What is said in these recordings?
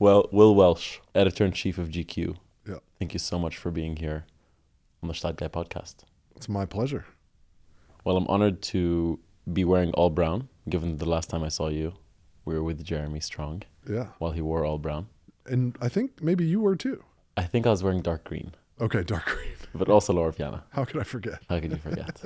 Well, Will Welch, Editor-in-Chief of GQ. Yeah. Thank you so much for being here on the Gstaad Guy podcast. It's my pleasure. Well, I'm honored to be wearing all brown, given the last time I saw you, we were with Jeremy Strong. Yeah. While he wore all brown. And I think maybe you were too. I think I was wearing dark green. Okay, dark green. But also lower piano. How could I forget? How could you forget?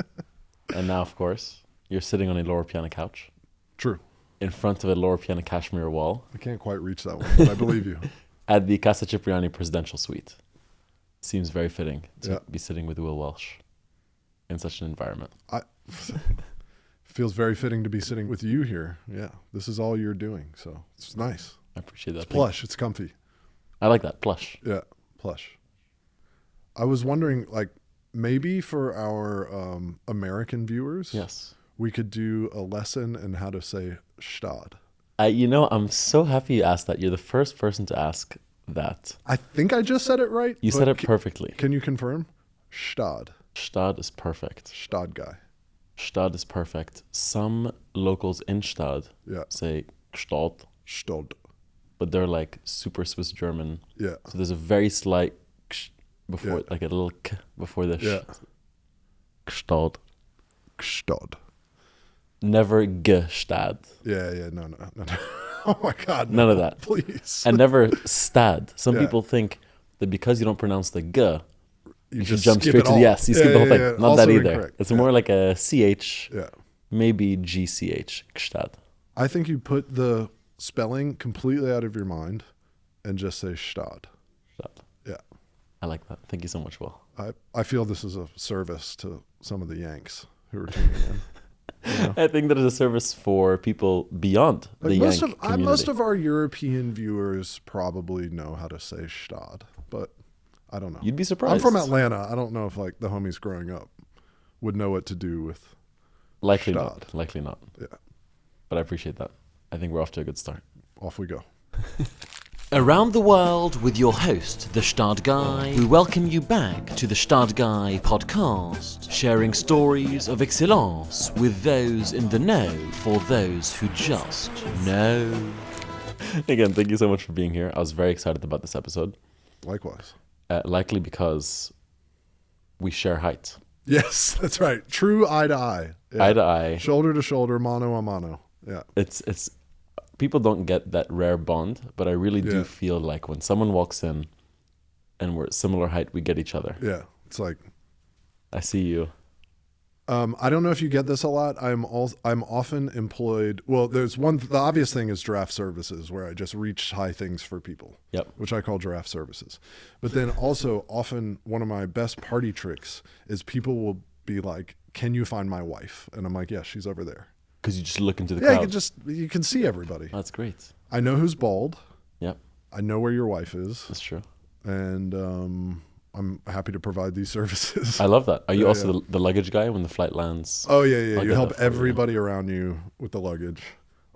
And now, of course, you're sitting on a lower piano couch. True. In front of a lower piano cashmere wall. I can't quite reach that one, but I believe you. At the Casa Cipriani presidential suite. Seems very fitting to be sitting with Will Welch in such an environment. Feels very fitting to be sitting with you here. Yeah, this is all you're doing, so it's nice. I appreciate that. It's plush. It's comfy. I like that, plush. Yeah, plush. I was wondering, like, maybe for our American viewers, yes, we could do a lesson in how to say Gstaad. I'm so happy you asked that. You're the first person to ask that. I think I just said it right. You said it perfectly. Can you confirm? Gstaad. Gstaad is perfect. Gstaad Guy. Gstaad is perfect. Some locals in Gstaad say Gstaad. Gstaad. But they're like super Swiss German. Yeah. So there's a very slight ksh before, like a little k before the sh. Gstaad. Gstaad. Never Gstaad. Yeah. No. Oh my God. None of that. Please. And never stad. Some people think that because you don't pronounce the G, you should jump straight to the S. You skip the whole thing. Not Also that either. incorrect. It's more like a CH, maybe GCH, Gstaad. I think you put the spelling completely out of your mind and just say Gstaad. Gstaad. Yeah. I like that. Thank you so much, Will. I feel this is a service to some of the Yanks who are tuning in. You know? I think that is a service for people beyond the Yank community. Most of our European viewers probably know how to say Gstaad, but I don't know. You'd be surprised. I'm from Atlanta. I don't know if like the homies growing up would know what to do with Likely Gstaad. not. Likely not. Yeah. But I appreciate that. I think we're off to a good start. Off we go. Around the world with your host, the Gstaad Guy, we welcome you back to the Gstaad Guy podcast, sharing stories of excellence with those in the know for those who just know. Again, thank you so much for being here. I was very excited about this episode. Likewise. Likely because we share height. Yes, that's right. True eye to eye. Yeah. Eye to eye. Shoulder to shoulder, mano a mano. Yeah. It's people don't get that rare bond, but I really do feel like when someone walks in and we're similar height, we get each other. Yeah. It's like I see you. I don't know if you get this a lot. I'm often employed. Well, the obvious thing is draft services, where I just reach high things for people. Yep. Which I call draft services. But then also often one of my best party tricks is people will be like, "Can you find my wife?" And I'm like, "Yeah, she's over there." Because you just look into the Yeah, crowd. you can see everybody. That's great. I know who's bald. Yep. I know where your wife is. That's true. And I'm happy to provide these services. I love that. Are you also the luggage guy when the flight lands? Oh, yeah. You help everybody around you with the luggage,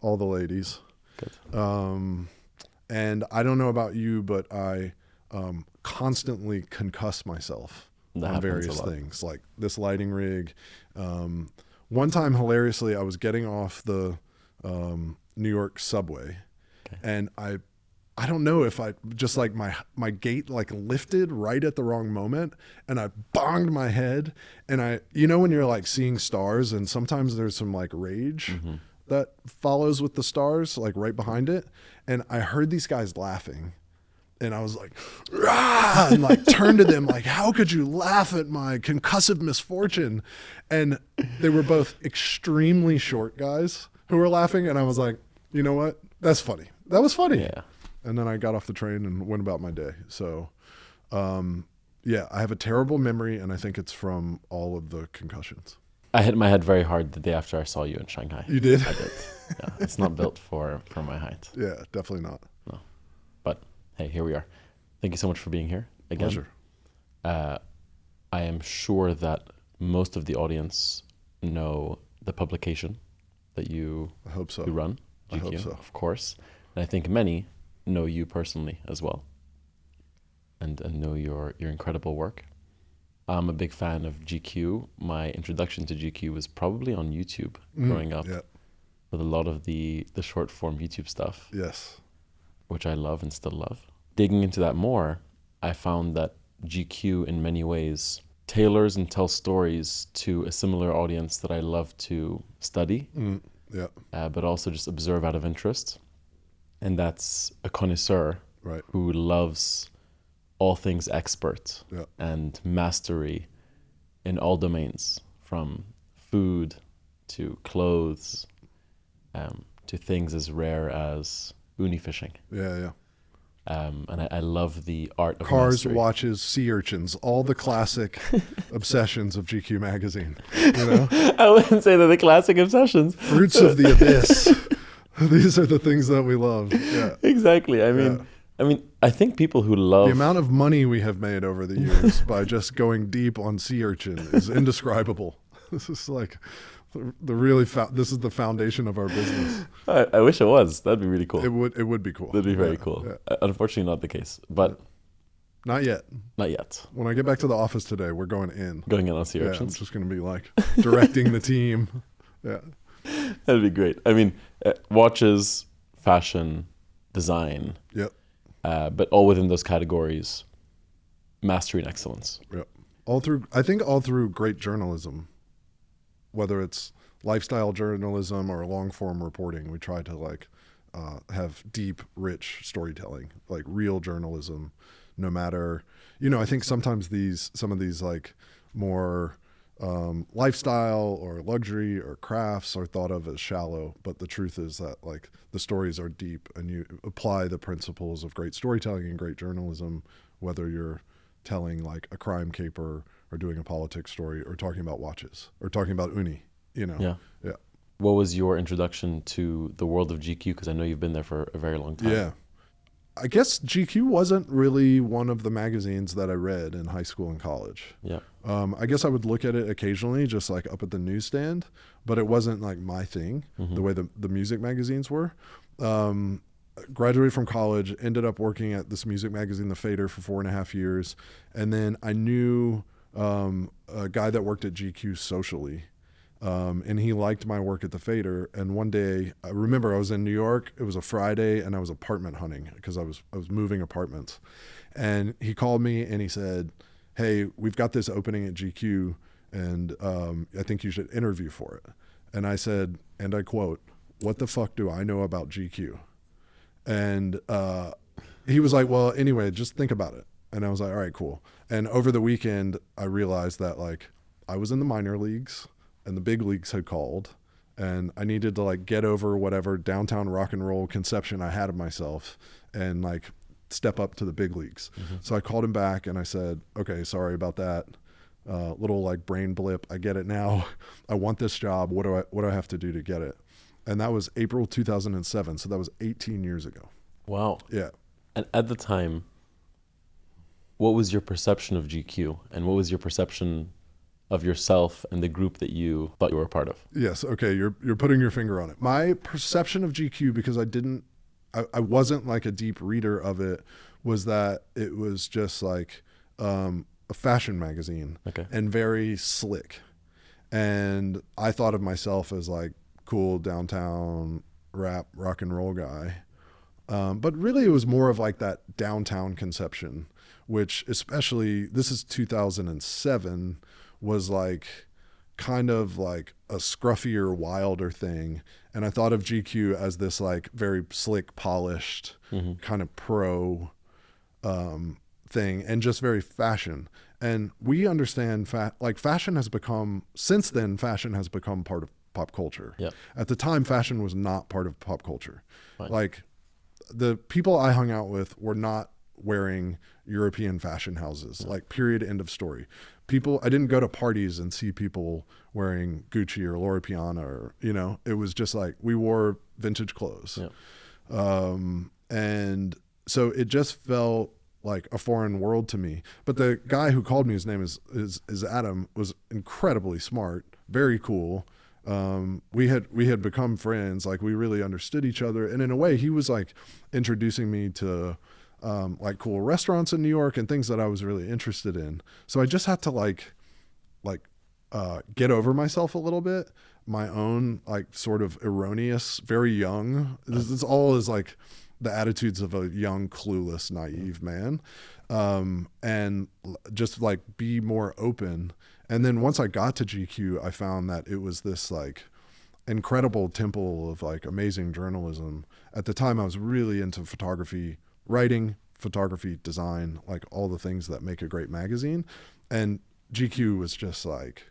all the ladies. Good. And I don't know about you, but I constantly concuss myself on various things, like this lighting rig. One time, hilariously, I was getting off the New York subway, and I don't know if I just like my gate like lifted right at the wrong moment, and I bonged my head, and when you're like seeing stars, and sometimes there's some like rage that follows with the stars like right behind it, and I heard these guys laughing, and I was like, rah! And like turned to them like, how could you laugh at my concussive misfortune? And they were both extremely short guys who were laughing, and I was like, you know what? That's funny. That was funny. Yeah. And then I got off the train and went about my day. So, I have a terrible memory, and I think it's from all of the concussions. I hit my head very hard the day after I saw you in Shanghai. You did? I did. Yeah, it's not built for my height. Yeah, definitely not. No. But hey, here we are. Thank you so much for being here again. Pleasure. I am sure that most of the audience know the publication that you run, GQ, I hope so. Of course. And I think many know you personally as well, and know your incredible work. I'm a big fan of GQ. My introduction to GQ was probably on YouTube growing up with a lot of the short form YouTube stuff. Yes. which I love and still love. Digging into that more, I found that GQ in many ways tailors and tells stories to a similar audience that I love to study, but also just observe out of interest. And that's a connoisseur who loves all things expert and mastery in all domains, from food to clothes to things as rare as uni fishing. And I love the art of cars, mastery. watches, sea urchins, all the classic obsessions of GQ magazine. You know, I wouldn't say they're the classic obsessions. Fruits of the abyss. These are the things that we love. Yeah, exactly. I mean, I think people who love the amount of money we have made over the years by just going deep on sea urchin is indescribable. This is like this is the foundation of our business. I wish it was. That'd be really cool. It would be cool. That'd be very cool. Yeah. Unfortunately, not the case. But not yet. Not yet. When I get back to the office today, we're going in. Going in on sea urchins. I'm just going to be like directing the team. Yeah. That'd be great. I mean, watches, fashion, design. Yep. But all within those categories, mastery and excellence. Yep. All through great journalism, whether it's lifestyle journalism or long form reporting, we try to have deep, rich storytelling, like real journalism, no matter, I think sometimes some of these more lifestyle or luxury or crafts are thought of as shallow, but the truth is that the stories are deep, and you apply the principles of great storytelling and great journalism, whether you're telling a crime caper or doing a politics story or talking about watches or talking about uni, Yeah. What was your introduction to the world of GQ? Because I know you've been there for a very long time. Yeah. I guess GQ wasn't really one of the magazines that I read in high school and college. Yeah. I guess I would look at it occasionally, just up at the newsstand, but it wasn't my thing, the way the music magazines were. Graduated from college, ended up working at this music magazine, The Fader, for 4.5 years. And then I knew a guy that worked at GQ socially. And he liked my work at The Fader. And one day, I remember I was in New York. It was a Friday, and I was apartment hunting because I was moving apartments. And he called me and he said, "Hey, we've got this opening at GQ, and I think you should interview for it." And I said, and I quote, "What the fuck do I know about GQ?" And he was like, "Well, anyway, just think about it." And I was like, "All right, cool." And over the weekend, I realized that I was in the minor leagues and the big leagues had called, and I needed to get over whatever downtown rock and roll conception I had of myself and step up to the big leagues. So I called him back and I said, "Okay, sorry about that. Little brain blip. I get it now. I want this job. What do I have to do to get it?" And that was April 2007. So that was 18 years ago. Wow. Yeah. And at the time, what was your perception of GQ, and what was your perception of yourself and the group that you thought you were a part of? Yes. Okay. You're putting your finger on it. My perception of GQ, because I wasn't a deep reader of it, was that it was just a fashion magazine, and very slick. And I thought of myself as cool downtown rap rock and roll guy. But really it was more of that downtown conception, which especially, this is 2007, was kind of a scruffier, wilder thing. And I thought of GQ as this very slick, polished, kind of pro thing, and just very fashion. And we understand fashion has become, since then, fashion has become part of pop culture. Yeah. At the time, fashion was not part of pop culture. Right. The people I hung out with were not wearing European fashion houses, period, end of story. I didn't go to parties and see people wearing Gucci or Loro Piana, or, it was just we wore vintage clothes. Yeah. And so it just felt like a foreign world to me. But the guy who called me, his name is Adam, was incredibly smart, very cool. We had become friends. We really understood each other. And in a way, he was introducing me to cool restaurants in New York and things that I was really interested in. So I just had to get over myself a little bit, my own sort of erroneous, very young. This all is the attitudes of a young, clueless, naive man, and just like be more open. And then once I got to GQ, I found that it was this like incredible temple of like amazing journalism. At the time, I was really into photography, writing, photography, design, like all the things that make a great magazine. And GQ was just like,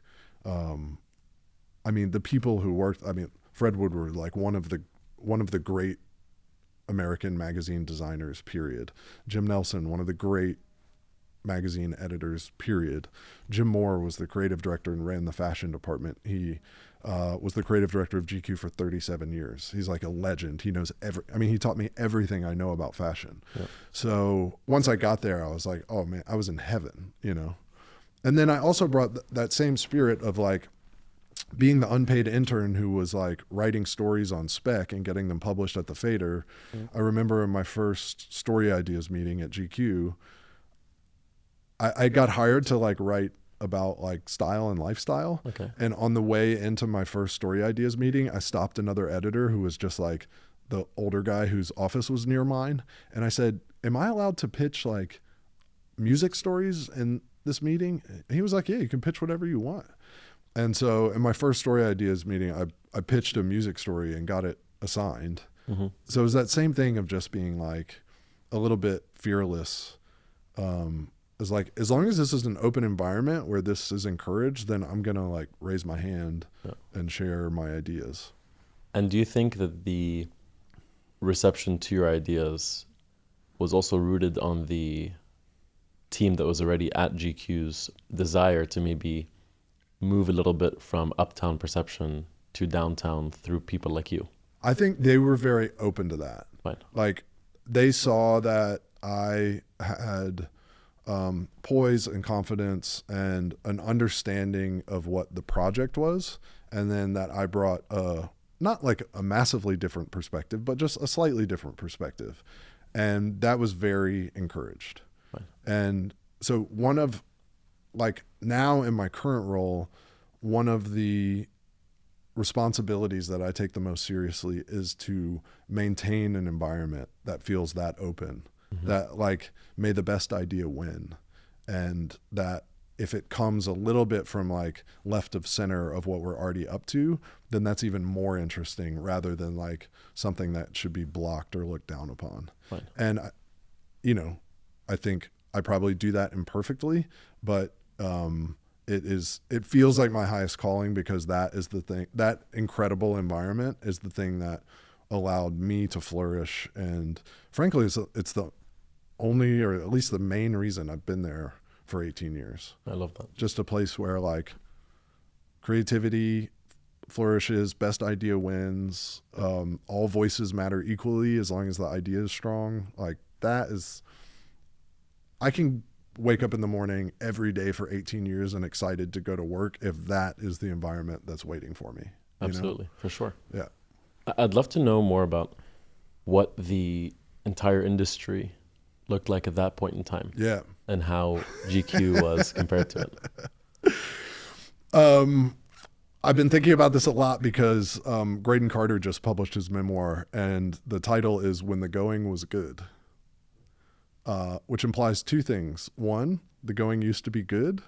I mean, the people who worked, I mean, Fred Woodward, like one of the great American magazine designers, period. Jim Nelson, one of the great magazine editors, period. Jim Moore was the creative director and ran the fashion department. He was the creative director of GQ for 37 years. He's like a legend. He knows he taught me everything I know about fashion. Yeah. So once I got there, I was like, oh man, I was in heaven, you know? And then I also brought that same spirit of like being the unpaid intern who was like writing stories on spec and getting them published at the Fader. I remember in my first story ideas meeting at GQ, I got hired to like write about like style and lifestyle. Okay. And on the way into my first story ideas meeting, I stopped another editor who was just like the older guy whose office was near mine. And I said, am I allowed to pitch like music stories in this meeting? And he was like, yeah, you can pitch whatever you want. And so in my first story ideas meeting, I pitched a music story and got it assigned. Mm-hmm. So it was that same thing of just being like a little bit fearless. It's like, as long as this is an open environment where this is encouraged, then I'm going to like raise my hand and share my ideas. And do you think that the reception to your ideas was also rooted on the team that was already at GQ's desire to maybe move a little bit from uptown perception to downtown through people like you? I think they were very open to that. Right. Like they saw that I had poise and confidence and an understanding of what the project was. And then that I brought not like a massively different perspective, but just a slightly different perspective. And that was very encouraged. Right. And so one of like now in my current role, one of the responsibilities that I take the most seriously is to maintain an environment that feels that open, that like may the best idea win. And that if it comes a little bit from like left of center of what we're already up to, then that's even more interesting rather than like something that should be blocked or looked down upon. Right. And, I think I probably do that imperfectly, but it feels like my highest calling because that is the thing, that incredible environment is the thing that allowed me to flourish. And frankly, it's the only, or at least the main reason I've been there for 18 years. I love that. Just a place where like creativity flourishes, best idea wins, all voices matter equally as long as the idea is strong. Like that is, I can wake up in the morning every day for 18 years and excited to go to work if that is the environment that's waiting for me. Absolutely, for sure. Yeah. I'd love to know more about what the entire industry looked like at that point in time. Yeah. And how GQ was compared to it. I've been thinking about this a lot because Graydon Carter just published his memoir and the title is When the Going Was Good. Which implies two things. One, the going used to be good,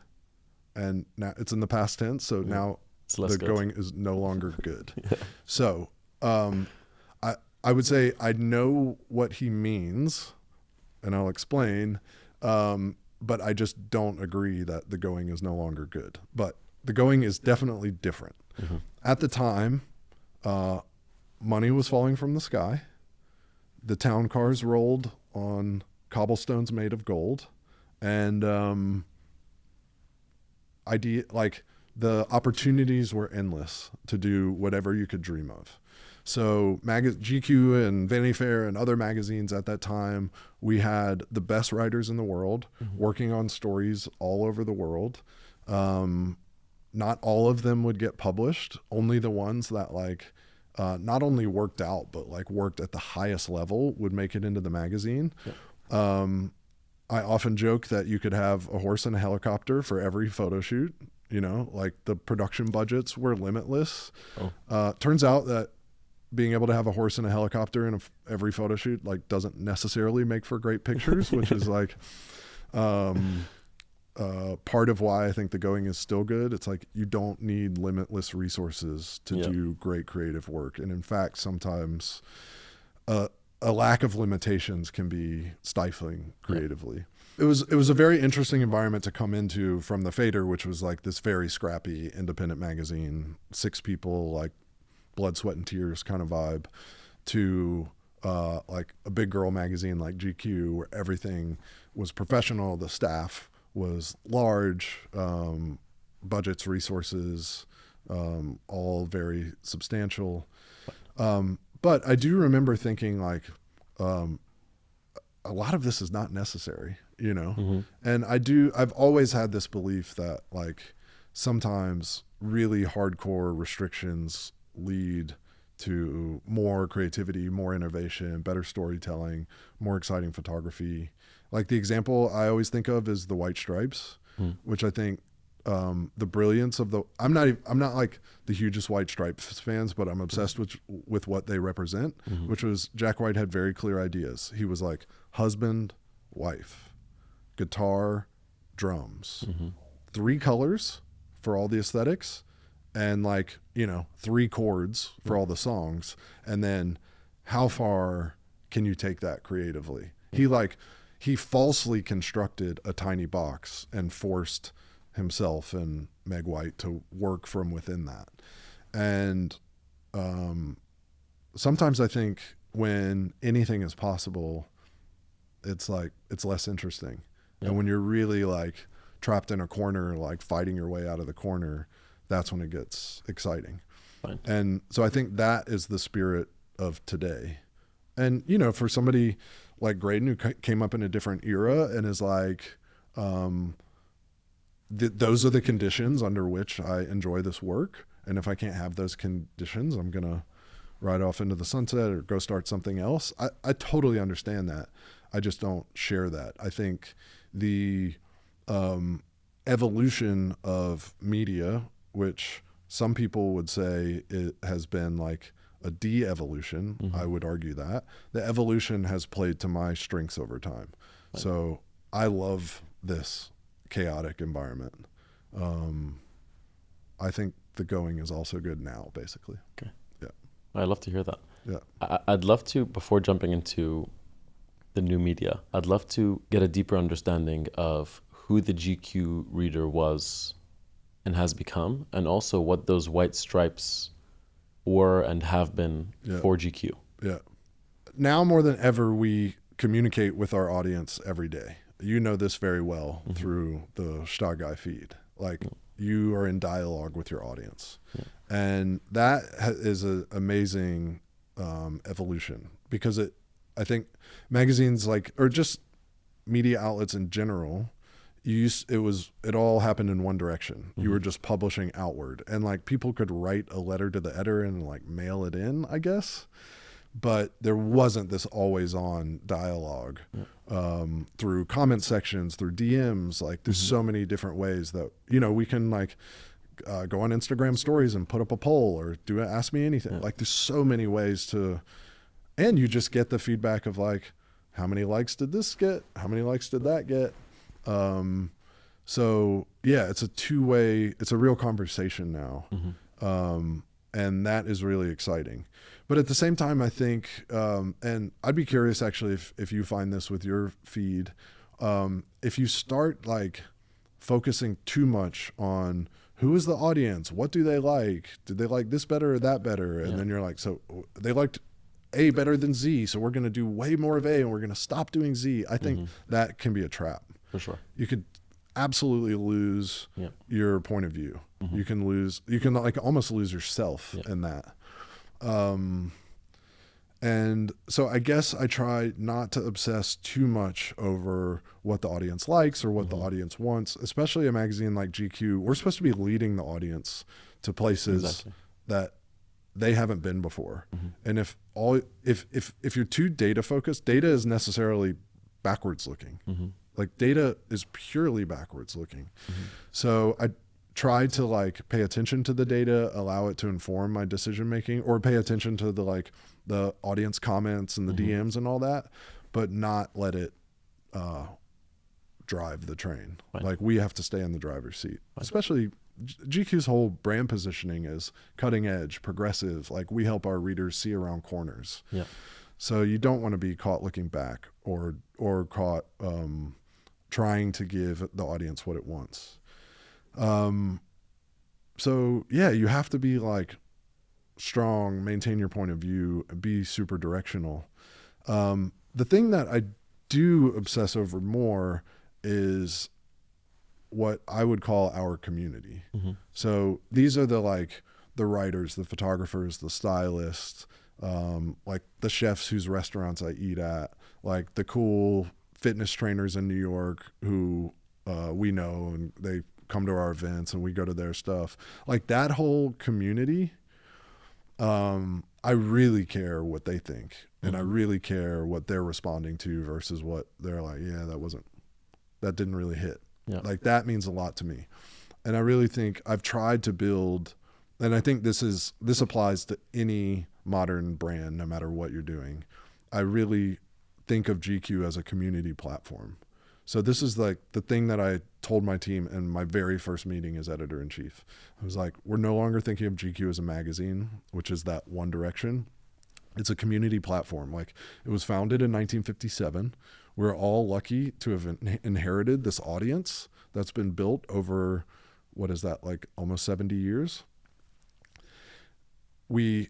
and now it's in the past tense. So now the going is no longer good. Yeah. So I would say I know what he means, and I'll explain. But I just don't agree that the going is no longer good. But the going is definitely different. Mm-hmm. At the time, money was falling from the sky. The town cars rolled on cobblestones made of gold, and the opportunities were endless to do whatever you could dream of. So GQ and Vanity Fair and other magazines at that time, we had the best writers in the world working on stories all over the world. Not all of them would get published, only the ones that like not only worked out, but like worked at the highest level would make it into the magazine. Yeah. I often joke that you could have a horse and a helicopter for every photo shoot, like the production budgets were limitless. Turns out that being able to have a horse and a helicopter in every photo shoot like doesn't necessarily make for great pictures, which is like part of why I think the going is still good. It's like you don't need limitless resources to do great creative work. And in fact, sometimes a lack of limitations can be stifling creatively. It was a very interesting environment to come into from the Fader, which was like this very scrappy independent magazine, 6 people, like blood, sweat, and tears kind of vibe, to like a big girl magazine like GQ, where everything was professional. The staff was large, budgets, resources, all very substantial. But I do remember thinking like, a lot of this is not necessary, you know? And I've always had this belief that like sometimes really hardcore restrictions lead to more creativity, more innovation, better storytelling, more exciting photography. Like the example I always think of is the white stripes, which I think the brilliance of I'm not like the hugest White Stripes fans, but I'm obsessed with what they represent, which was Jack White had very clear ideas. He was like husband, wife, guitar, drums, 3 colors for all the aesthetics, and like, you know, 3 chords for all the songs. And then how far can you take that creatively? He falsely constructed a tiny box and forced himself and Meg White to work from within that. And sometimes I think when anything is possible, it's like it's less interesting. And when you're really like trapped in a corner, like fighting your way out of the corner, that's when it gets exciting. Fine. And so I think that is the spirit of today. And, you know, for somebody like Graydon, who came up in a different era and is like, those are the conditions under which I enjoy this work. And if I can't have those conditions, I'm going to ride off into the sunset or go start something else. I totally understand that. I just don't share that. I think the evolution of media, which some people would say it has been like a de-evolution, I would argue that. The evolution has played to my strengths over time. Right. So I love this chaotic environment. I think the going is also good now, basically. Okay. Yeah. I'd love to hear that. Yeah. I'd love to, before jumping into the new media, I'd love to get a deeper understanding of who the GQ reader was and has become, and also what those white stripes were and have been for GQ. Yeah. Now more than ever, we communicate with our audience every day. You know this very well through the Gstaad Guy feed. Like you are in dialogue with your audience. And that is an amazing evolution, because I think magazines or just media outlets in general, it all happened in one direction. You were just publishing outward, and like people could write a letter to the editor and like mail it in, I guess. But there wasn't this always on dialogue through comment sections, through DMs. Like there's so many different ways that, you know, we can like go on Instagram stories and put up a poll or ask me anything. Like there's so many ways and you just get the feedback of like, how many likes did this get? How many likes did that get? So yeah, it's a two-way, it's a real conversation now. And that is really exciting. But at the same time, I think, and I'd be curious actually if you find this with your feed, if you start like focusing too much on who is the audience, what do they like? Did they like this better or that better? And then you're like, so they liked A better than Z, so we're going to do way more of A and we're going to stop doing Z. I think that can be a trap. For sure. You could absolutely lose your point of view. You can like almost lose yourself in that. And so I guess I try not to obsess too much over what the audience likes or what the audience wants, especially a magazine like GQ. We're supposed to be leading the audience to places that they haven't been before. And if you're too data focused, data is necessarily backwards looking. Like data is purely backwards looking. So I try to like pay attention to the data, allow it to inform my decision making, or pay attention to the audience comments and the DMs and all that, but not let it drive the train. Right. Like we have to stay in the driver's seat, especially GQ's whole brand positioning is cutting edge, progressive. Like we help our readers see around corners. Yeah. So you don't want to be caught looking back or caught trying to give the audience what it wants. So yeah, you have to be like strong, maintain your point of view, be super directional. The thing that I do obsess over more is what I would call our community. So these are the writers, the photographers, the stylists, like the chefs whose restaurants I eat at, like the cool fitness trainers in New York who we know and they come to our events and we go to their stuff. Like that whole community, I really care what they think and I really care what they're responding to versus what they're like, yeah, that didn't really hit. Yeah. Like that means a lot to me. And I really think I've tried to build, and I think this applies to any modern brand, no matter what you're doing. I really think of GQ as a community platform. So this is like the thing that I told my team in my very first meeting as editor-in-chief. I was like, we're no longer thinking of GQ as a magazine, which is that one direction. It's a community platform. Like it was founded in 1957. We're all lucky to have inherited this audience that's been built over, what is that, like almost 70 years. We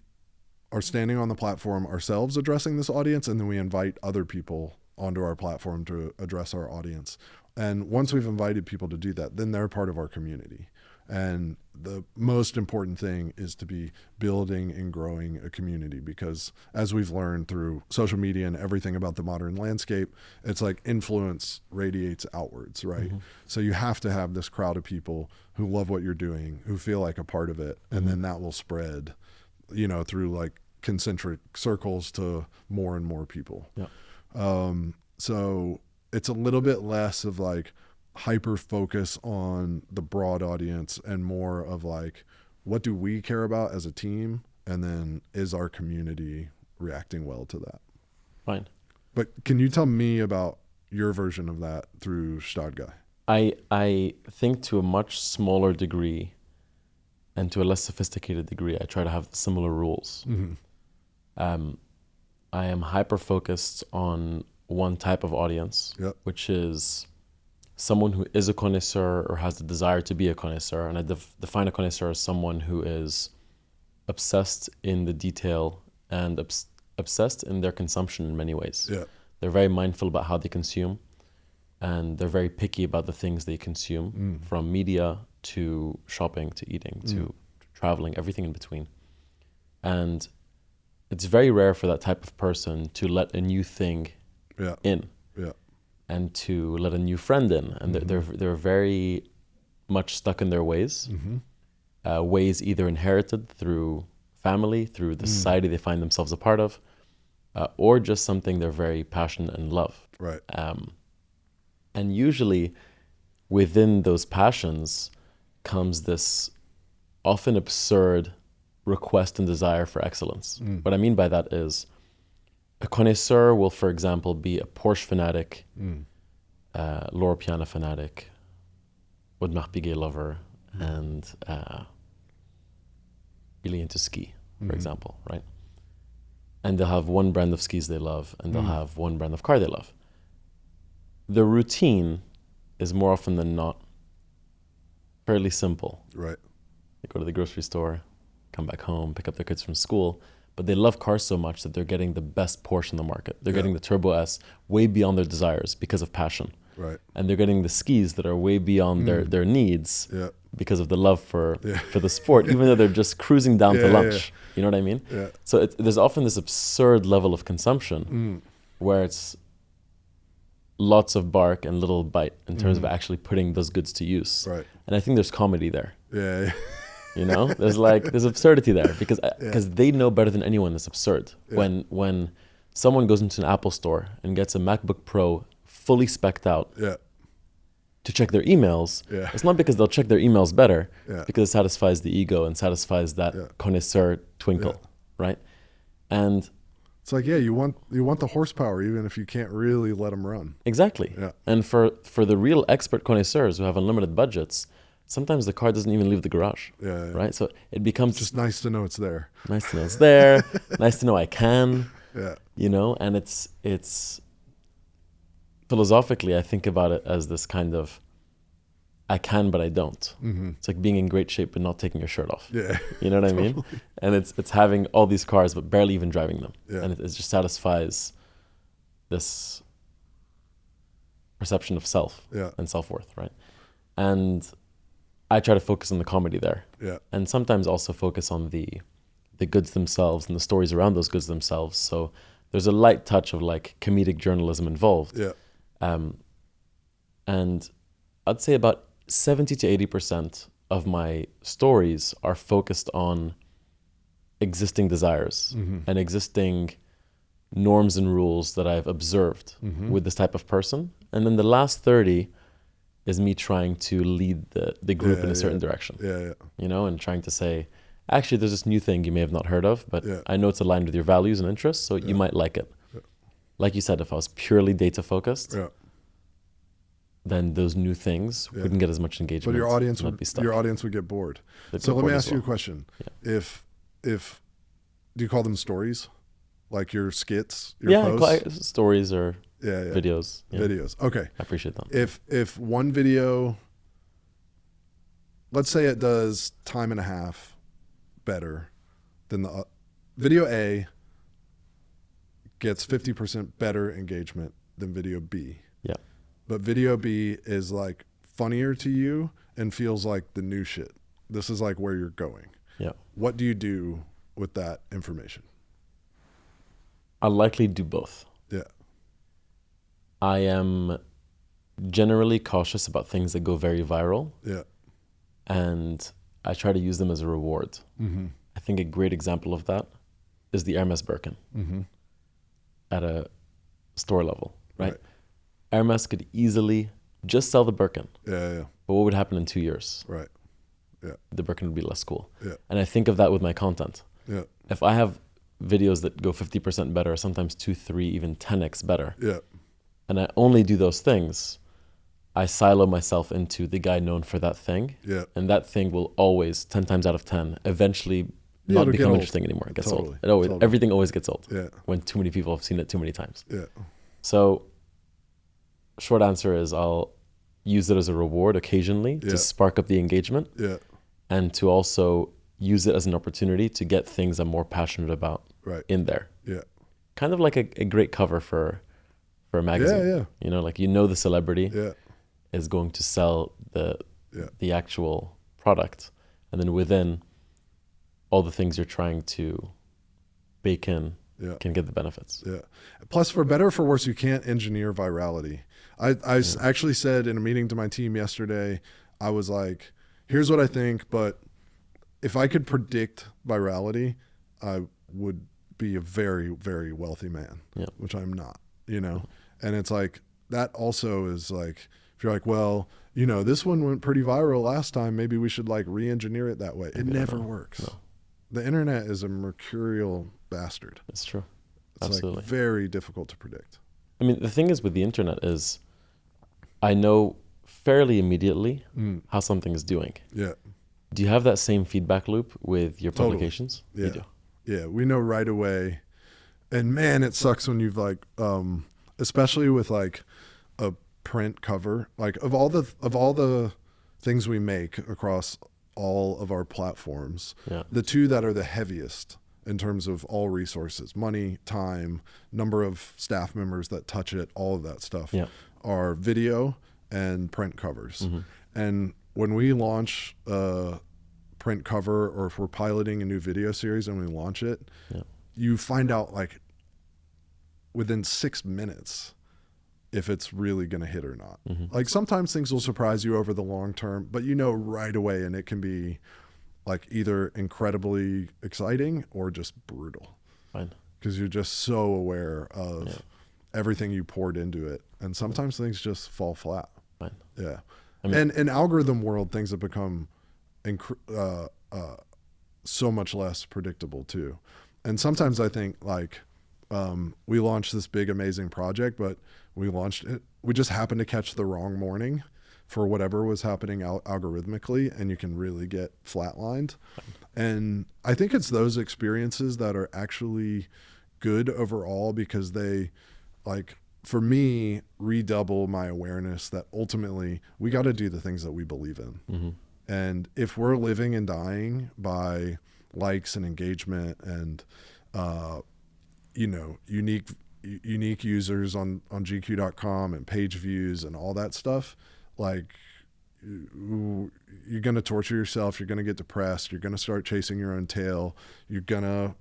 are standing on the platform ourselves addressing this audience, and then we invite other people onto our platform to address our audience. And once we've invited people to do that, then they're part of our community. And the most important thing is to be building and growing a community, because as we've learned through social media and everything about the modern landscape, it's like influence radiates outwards, right? So you have to have this crowd of people who love what you're doing, who feel like a part of it. And then that will spread, through like concentric circles to more and more people. Yeah. So it's a little bit less of like hyper focus on the broad audience and more of like, what do we care about as a team? And then is our community reacting well to that? Fine. But can you tell me about your version of that through Gstaad Guy? I think to a much smaller degree and to a less sophisticated degree, I try to have similar rules. I am hyper focused on one type of audience, which is someone who is a connoisseur or has the desire to be a connoisseur. And I define a connoisseur as someone who is obsessed in the detail and obsessed in their consumption in many ways. Yeah. They're very mindful about how they consume, and they're very picky about the things they consume, from media to shopping to eating to traveling, everything in between. And it's very rare for that type of person to let a new thing in. And to let a new friend in, and they're very much stuck in their ways, ways either inherited through family, through the society they find themselves a part of, or just something they're very passionate and love. Right. And usually, within those passions, comes this often absurd request and desire for excellence. What I mean by that is, a connoisseur will, for example, be a Porsche fanatic, Loro Piana fanatic, Audemars Piguet lover, and really into ski, for example, right? And they'll have one brand of skis they love, and they'll have one brand of car they love. The routine is more often than not fairly simple. Right. They go to the grocery store, come back home, pick up their kids from school. But they love cars so much that they're getting the best Porsche in the market. They're getting the Turbo S way beyond their desires because of passion. Right. And they're getting the skis that are way beyond their needs because of the love for the sport, even though they're just cruising down to lunch. You know what I mean? Yeah. So there's often this absurd level of consumption where it's lots of bark and little bite in terms of actually putting those goods to use. Right. And I think there's comedy there. Yeah. There's absurdity there because they know better than anyone it's absurd. When someone goes into an Apple store and gets a MacBook Pro fully spec'd out, to check their emails, Yeah. it's not because they'll check their emails better, Yeah. because it satisfies the ego and satisfies that connoisseur twinkle, right? And it's like, yeah, you want the horsepower even if you can't really let them run. exactly. Yeah. And for the real expert connoisseurs who have unlimited budgets, sometimes the car doesn't even leave the garage, Yeah. right? So it becomes It's just nice to know it's there. nice to know it's there, nice to know I can, Yeah. you know, and it's philosophically, I think about it as this kind of, I can, but I don't. Mm-hmm. It's like being in great shape, but not taking your shirt off. Yeah. You know what I mean? And it's having all these cars, but barely even driving them. Yeah. And it just satisfies this perception of self and self-worth, right? And I try to focus on the comedy there. Yeah. And sometimes also focus on the goods themselves and the stories around those goods themselves. So there's a light touch of like comedic journalism involved. Yeah. And I'd say about 70 to 80% of my stories are focused on existing desires and existing norms and rules that I've observed with this type of person. And then the last 30 is me trying to lead the group in a certain direction. Yeah. You know, and trying to say, actually, there's this new thing you may have not heard of, but I know it's aligned with your values and interests, so you might like it. Yeah. Like you said, if I was purely data focused, Yeah. then those new things wouldn't get as much engagement. But your audience and I'd be stuck. would get bored. They'd So get let me bored as ask you a well. question. Yeah. If do you call them stories? Like your skits, your posts? Stories or Yeah. videos. Yeah. Videos. Okay. I appreciate that. If one video, let's say it does time and a half better than the video A gets 50% better engagement than video B. Yeah. But video B is like funnier to you and feels like the new shit. This is like where you're going. Yeah. What do you do with that information? I'll likely do both. Yeah. I am generally cautious about things that go very viral, Yeah. and I try to use them as a reward. Mm-hmm. I think a great example of that is the Hermes Birkin at a store level, right? Hermes could easily just sell the Birkin, Yeah. but what would happen in 2 years? Right. Yeah. The Birkin would be less cool. Yeah. And I think of that with my content. Yeah. If I have videos that go 50% better, sometimes 2, 3, even 10x better, Yeah. and I only do those things, I silo myself into the guy known for that thing. Yeah. And that thing will always, 10 times out of 10, eventually not it'll get become old. interesting anymore. It gets Totally. old. It always, Totally. Everything always gets old Yeah. when too many people have seen it too many times. Yeah. So short answer is I'll use it as a reward occasionally to spark up the engagement Yeah. and to also use it as an opportunity to get things I'm more passionate about in there. Yeah. Kind of like a great cover for a magazine. Yeah. You know, like the celebrity Yeah. is going to sell the actual product, and then within all the things you're trying to bake in can get the benefits. Yeah. Plus, for better or for worse, you can't engineer virality. I actually said in a meeting to my team yesterday, I was like, here's what I think, but if I could predict virality, I would be a very, very wealthy man, which I'm not, you know? And it's like, that also is like, if you're like, well, you know, this one went pretty viral last time, maybe we should like re-engineer it that way. It never works. No. The internet is a mercurial bastard. It's true. It's Absolutely. like very difficult to predict. I mean, the thing is with the internet is I know fairly immediately how something is doing. Yeah. Do you have that same feedback loop with your publications? Yeah. You do. Yeah. We know right away. And man, it sucks when you've like, especially with like a print cover, like of all the things we make across all of our platforms, the two that are the heaviest in terms of all resources, money, time, number of staff members that touch it, all of that stuff are video and print covers. And when we launch a print cover, or if we're piloting a new video series and we launch it, you find out like within 6 minutes if it's really going to hit or not. Like sometimes things will surprise you over the long term, but you know right away, and it can be like either incredibly exciting or just brutal. Fine. Because you're just so aware of everything you poured into it. And sometimes things just fall flat. Fine. Yeah. I mean, And in algorithm world, things have become so much less predictable too. And sometimes I think like we launched this big, amazing project, but we launched it. We just happened to catch the wrong morning for whatever was happening algorithmically, and you can really get flatlined. And I think it's those experiences that are actually good overall, because they, like, for me, redouble my awareness that ultimately we got to do the things that we believe in. mm-hmm. And if we're living and dying by likes and engagement and, unique users on GQ.com and page views and all that stuff, like, you're going to torture yourself. You're going to get depressed. You're going to start chasing your own tail. You're going to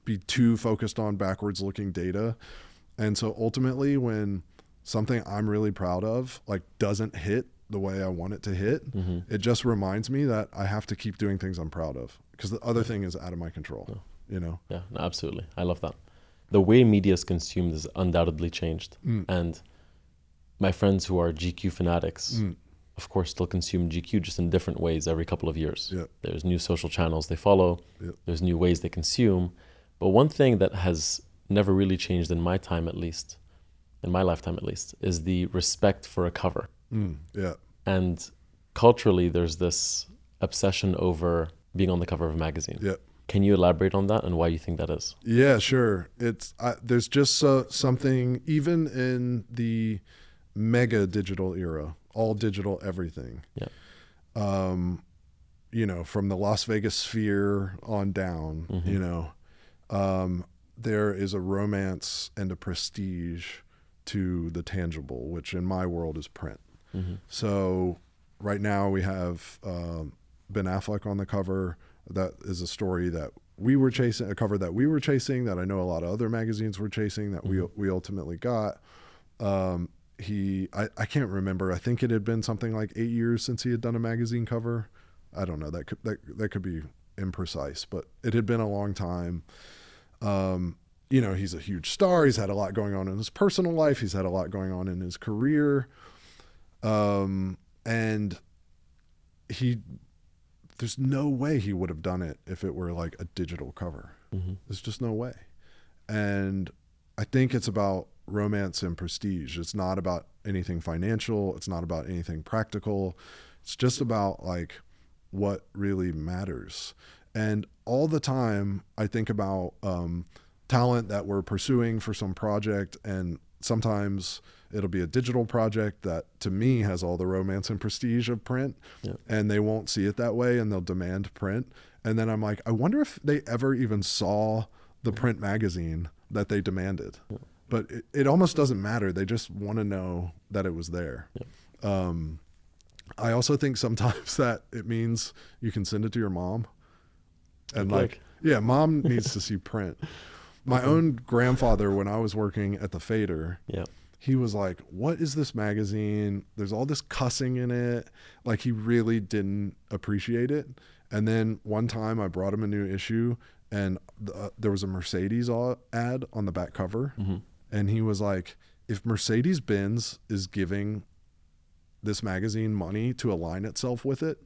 be too focused on backwards looking data. And so ultimately, when something I'm really proud of, like, doesn't hit the way I want it to hit, Mm-hmm. it just reminds me that I have to keep doing things I'm proud of, because the other thing is out of my control, Yeah, no, absolutely. I love that. The way media is consumed has undoubtedly changed. And my friends who are GQ fanatics, of course, still consume GQ just in different ways every couple of years. Yeah. There's new social channels they follow. Yeah. There's new ways they consume. But one thing that has never really changed in my time, at least, in my lifetime at least, is the respect for a cover. Yeah. And culturally, there's this obsession over being on the cover of a magazine. Yeah. Can you elaborate on that and why you think that is? Yeah, sure. There's just something, even in the mega digital era, all digital everything. Yeah. From the Las Vegas Sphere on down, Mm-hmm. there is a romance and a prestige to the tangible, which in my world is print. Mm-hmm. So right now we have Ben Affleck on the cover. That is a story that we were chasing, a cover that we were chasing, that I know a lot of other magazines were chasing, that we ultimately got. I can't remember. I think it had been something like 8 years since he had done a magazine cover. I don't know. That could be imprecise, but it had been a long time. He's a huge star. He's had a lot going on in his personal life. He's had a lot going on in his career. And there's no way he would have done it if it were like a digital cover. Mm-hmm. There's just no way. And I think it's about romance and prestige. It's not about anything financial. It's not about anything practical. It's just about like what really matters. And all the time I think about talent that we're pursuing for some project, and sometimes it'll be a digital project that to me has all the romance and prestige of print, and they won't see it that way and they'll demand print. And then I'm like, I wonder if they ever even saw the print magazine that they demanded. But it almost doesn't matter. They just want to know that it was there. I also think sometimes that it means you can send it to your mom. And mom needs to see print. My own grandfather, when I was working at the Fader, he was like, what is this magazine? There's all this cussing in it. Like, he really didn't appreciate it. And then one time I brought him a new issue, and there was a Mercedes ad on the back cover. Mm-hmm. And he was like, if Mercedes-Benz is giving this magazine money to align itself with it,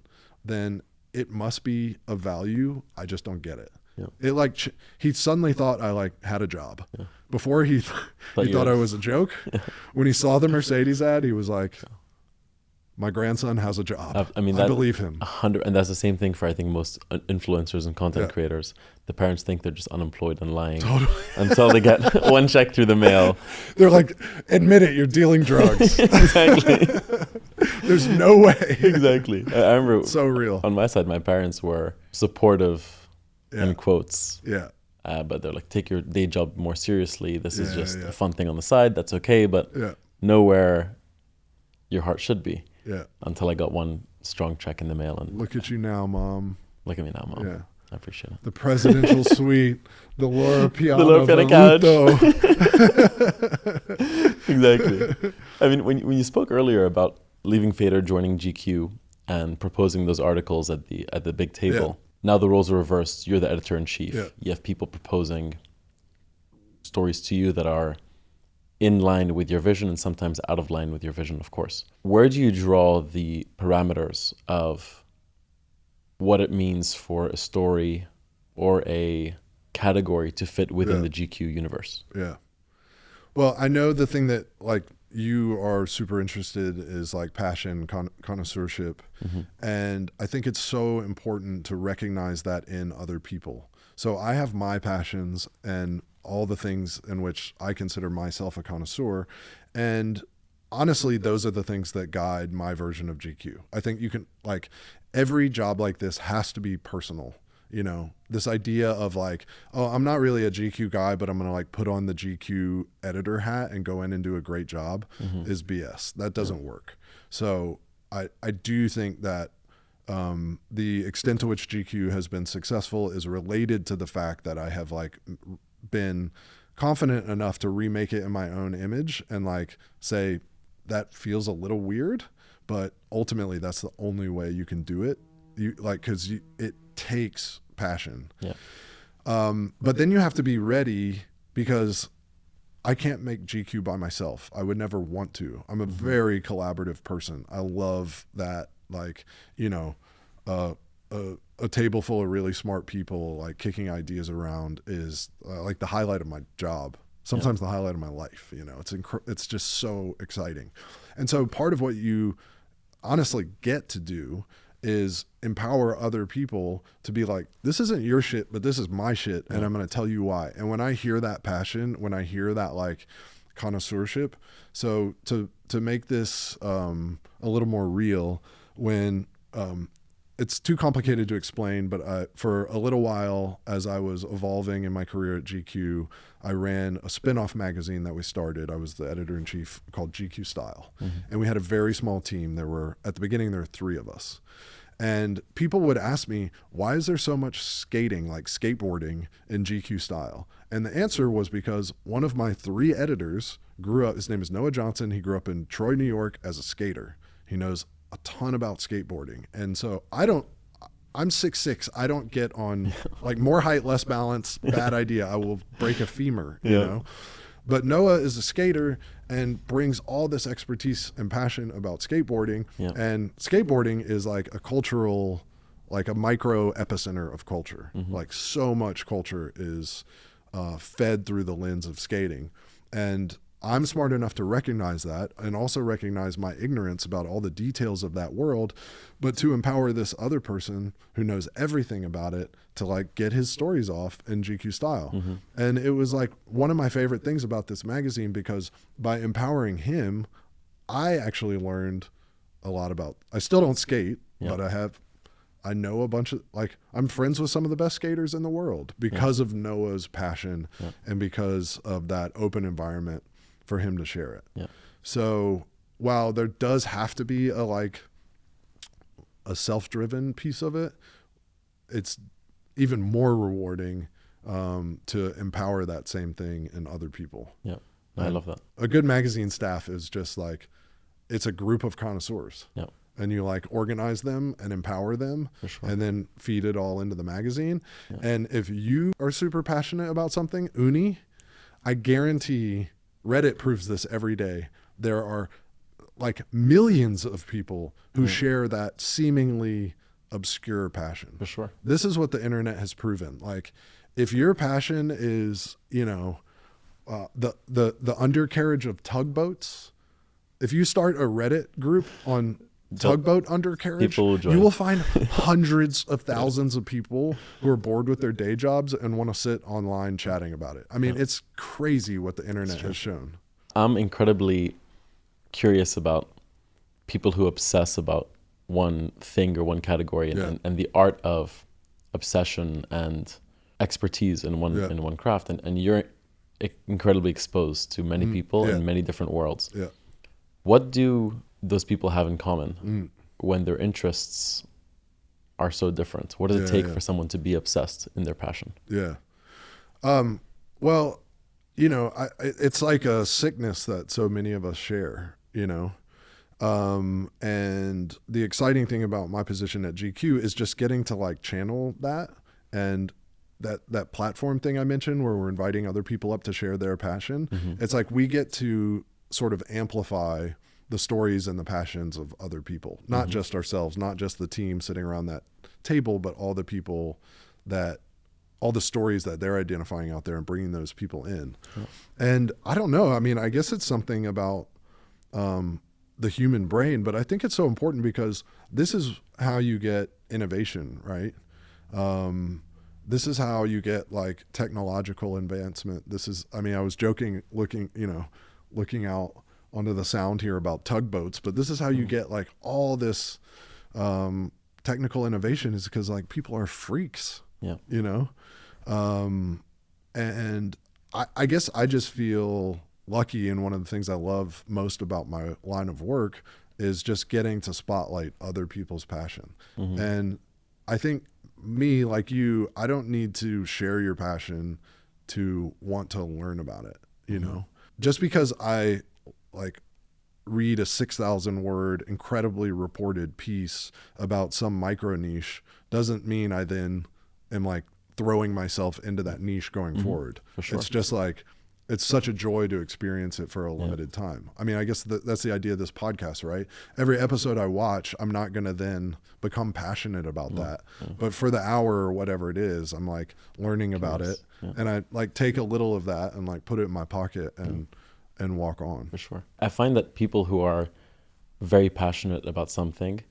then it must be of value. I just don't get it. It he suddenly thought I had a job. Before he thought I was a joke. When he saw the Mercedes ad, he was like, my grandson has a job. I believe him. 100, and that's the same thing for, I think, most influencers and content creators. The parents think they're just unemployed and lying until they get one check through the mail. They're like, admit it, you're dealing drugs. Exactly. There's no way. Exactly. I remember it's so real. On my side, my parents were supportive, in quotes. Yeah. But they're like, take your day job more seriously. This is just a fun thing on the side. That's okay, but know where your heart should be. Yeah. Until I got one strong check in the mail. And look at you now, Mom. Look at me now, Mom. Yeah. I appreciate it. The presidential suite, the Laura Piano, the Laura Piano couch. Exactly. I mean, when you spoke earlier about leaving Fader, joining GQ, and proposing those articles at the big table, now the roles are reversed. You're the editor-in-chief. Yeah. You have people proposing stories to you that are in line with your vision and sometimes out of line with your vision, of course. Where do you draw the parameters of what it means for a story or a category to fit within the GQ universe? Yeah. Well, I know the thing that like you are super interested is like passion, connoisseurship. And I think it's so important to recognize that in other people. So I have my passions and all the things in which I consider myself a connoisseur. And honestly, those are the things that guide my version of GQ. I think you can, like, every job like this has to be personal. You know, this idea of like, oh, I'm not really a GQ guy, but I'm going to like put on the GQ editor hat and go in and do a great job is BS. That doesn't work. So I do think that the extent to which GQ has been successful is related to the fact that I have like been confident enough to remake it in my own image and like say that feels a little weird, but ultimately that's the only way you can do it. You like, cause it takes passion. Yeah. But then you have to be ready because I can't make GQ by myself. I would never want to. I'm a very collaborative person. I love that, like, you know, a table full of really smart people, like kicking ideas around is like the highlight of my job. Sometimes the highlight of my life, you know, it's just so exciting. And so part of what you honestly get to do is empower other people to be like, this isn't your shit, but this is my shit. And I'm going to tell you why. And when I hear that passion, when I hear that like connoisseurship, so to make this a little more real, when it's too complicated to explain, but for a little while, as I was evolving in my career at GQ, I ran a spin-off magazine that we started. I was the editor-in-chief, called GQ Style. And we had a very small team. At the beginning, there were 3 of us. And people would ask me, why is there so much skating, like skateboarding, in GQ Style? And the answer was because one of my 3 editors grew up, his name is Noah Johnson. He grew up in Troy, New York as a skater. He knows a ton about skateboarding. And so I'm 6'6". I don't get on like more height, less balance, bad idea. I will break a femur, you know? But Noah is a skater and brings all this expertise and passion about skateboarding. And skateboarding is like a cultural, like a micro epicenter of culture. Like so much culture is fed through the lens of skating. And I'm smart enough to recognize that and also recognize my ignorance about all the details of that world, but to empower this other person who knows everything about it to like get his stories off in GQ Style. And it was like one of my favorite things about this magazine, because by empowering him, I actually learned a lot about, I still don't skate, but I know a bunch of, like, I'm friends with some of the best skaters in the world because of Noah's passion and because of that open environment for him to share it. So while there does have to be a self-driven piece of it, it's even more rewarding to empower that same thing in other people. I love that. A good magazine staff is just like, it's a group of connoisseurs. And you like organize them and empower them and then feed it all into the magazine. And if you are super passionate about something, I guarantee, Reddit proves this every day, there are like millions of people who share that seemingly obscure passion. This is what the internet has proven. Like, if your passion is, you know, the undercarriage of tugboats, if you start a Reddit group on tugboat undercarriage, you will find hundreds of thousands of people who are bored with their day jobs and want to sit online chatting about it. I mean, it's crazy what the internet has shown. I'm incredibly curious about people who obsess about one thing or one category and the art of obsession and expertise in one craft. And you're incredibly exposed to many people in many different worlds. What do those people have in common when their interests are so different? What does it take for someone to be obsessed in their passion? Well, you know, it's like a sickness that so many of us share, you know? And the exciting thing about my position at GQ is just getting to like channel that and that platform thing I mentioned where we're inviting other people up to share their passion. It's like we get to sort of amplify the stories and the passions of other people, not just ourselves, not just the team sitting around that table, but all the people all the stories that they're identifying out there and bringing those people in. And I don't know, I mean, I guess it's something about the human brain, but I think it's so important because this is how you get innovation, right? This is how you get like technological advancement. This is, I mean, I was joking, looking out onto the sound here about tugboats, but this is how you get like all this technical innovation, is because like people are freaks, and I guess I just feel lucky, and one of the things I love most about my line of work is just getting to spotlight other people's passion. And I think me, like you, I don't need to share your passion to want to learn about it, just because I like read a 6,000 word incredibly reported piece about some micro niche doesn't mean I then am like throwing myself into that niche going forward. For sure. It's just like, it's such a joy to experience it for a limited time. I mean, I guess that's the idea of this podcast, right? Every episode I watch, I'm not going to then become passionate about that. But for the hour or whatever it is, I'm like learning about it. And I like take a little of that and like put it in my pocket and walk on. For sure. I find that people who are very passionate about something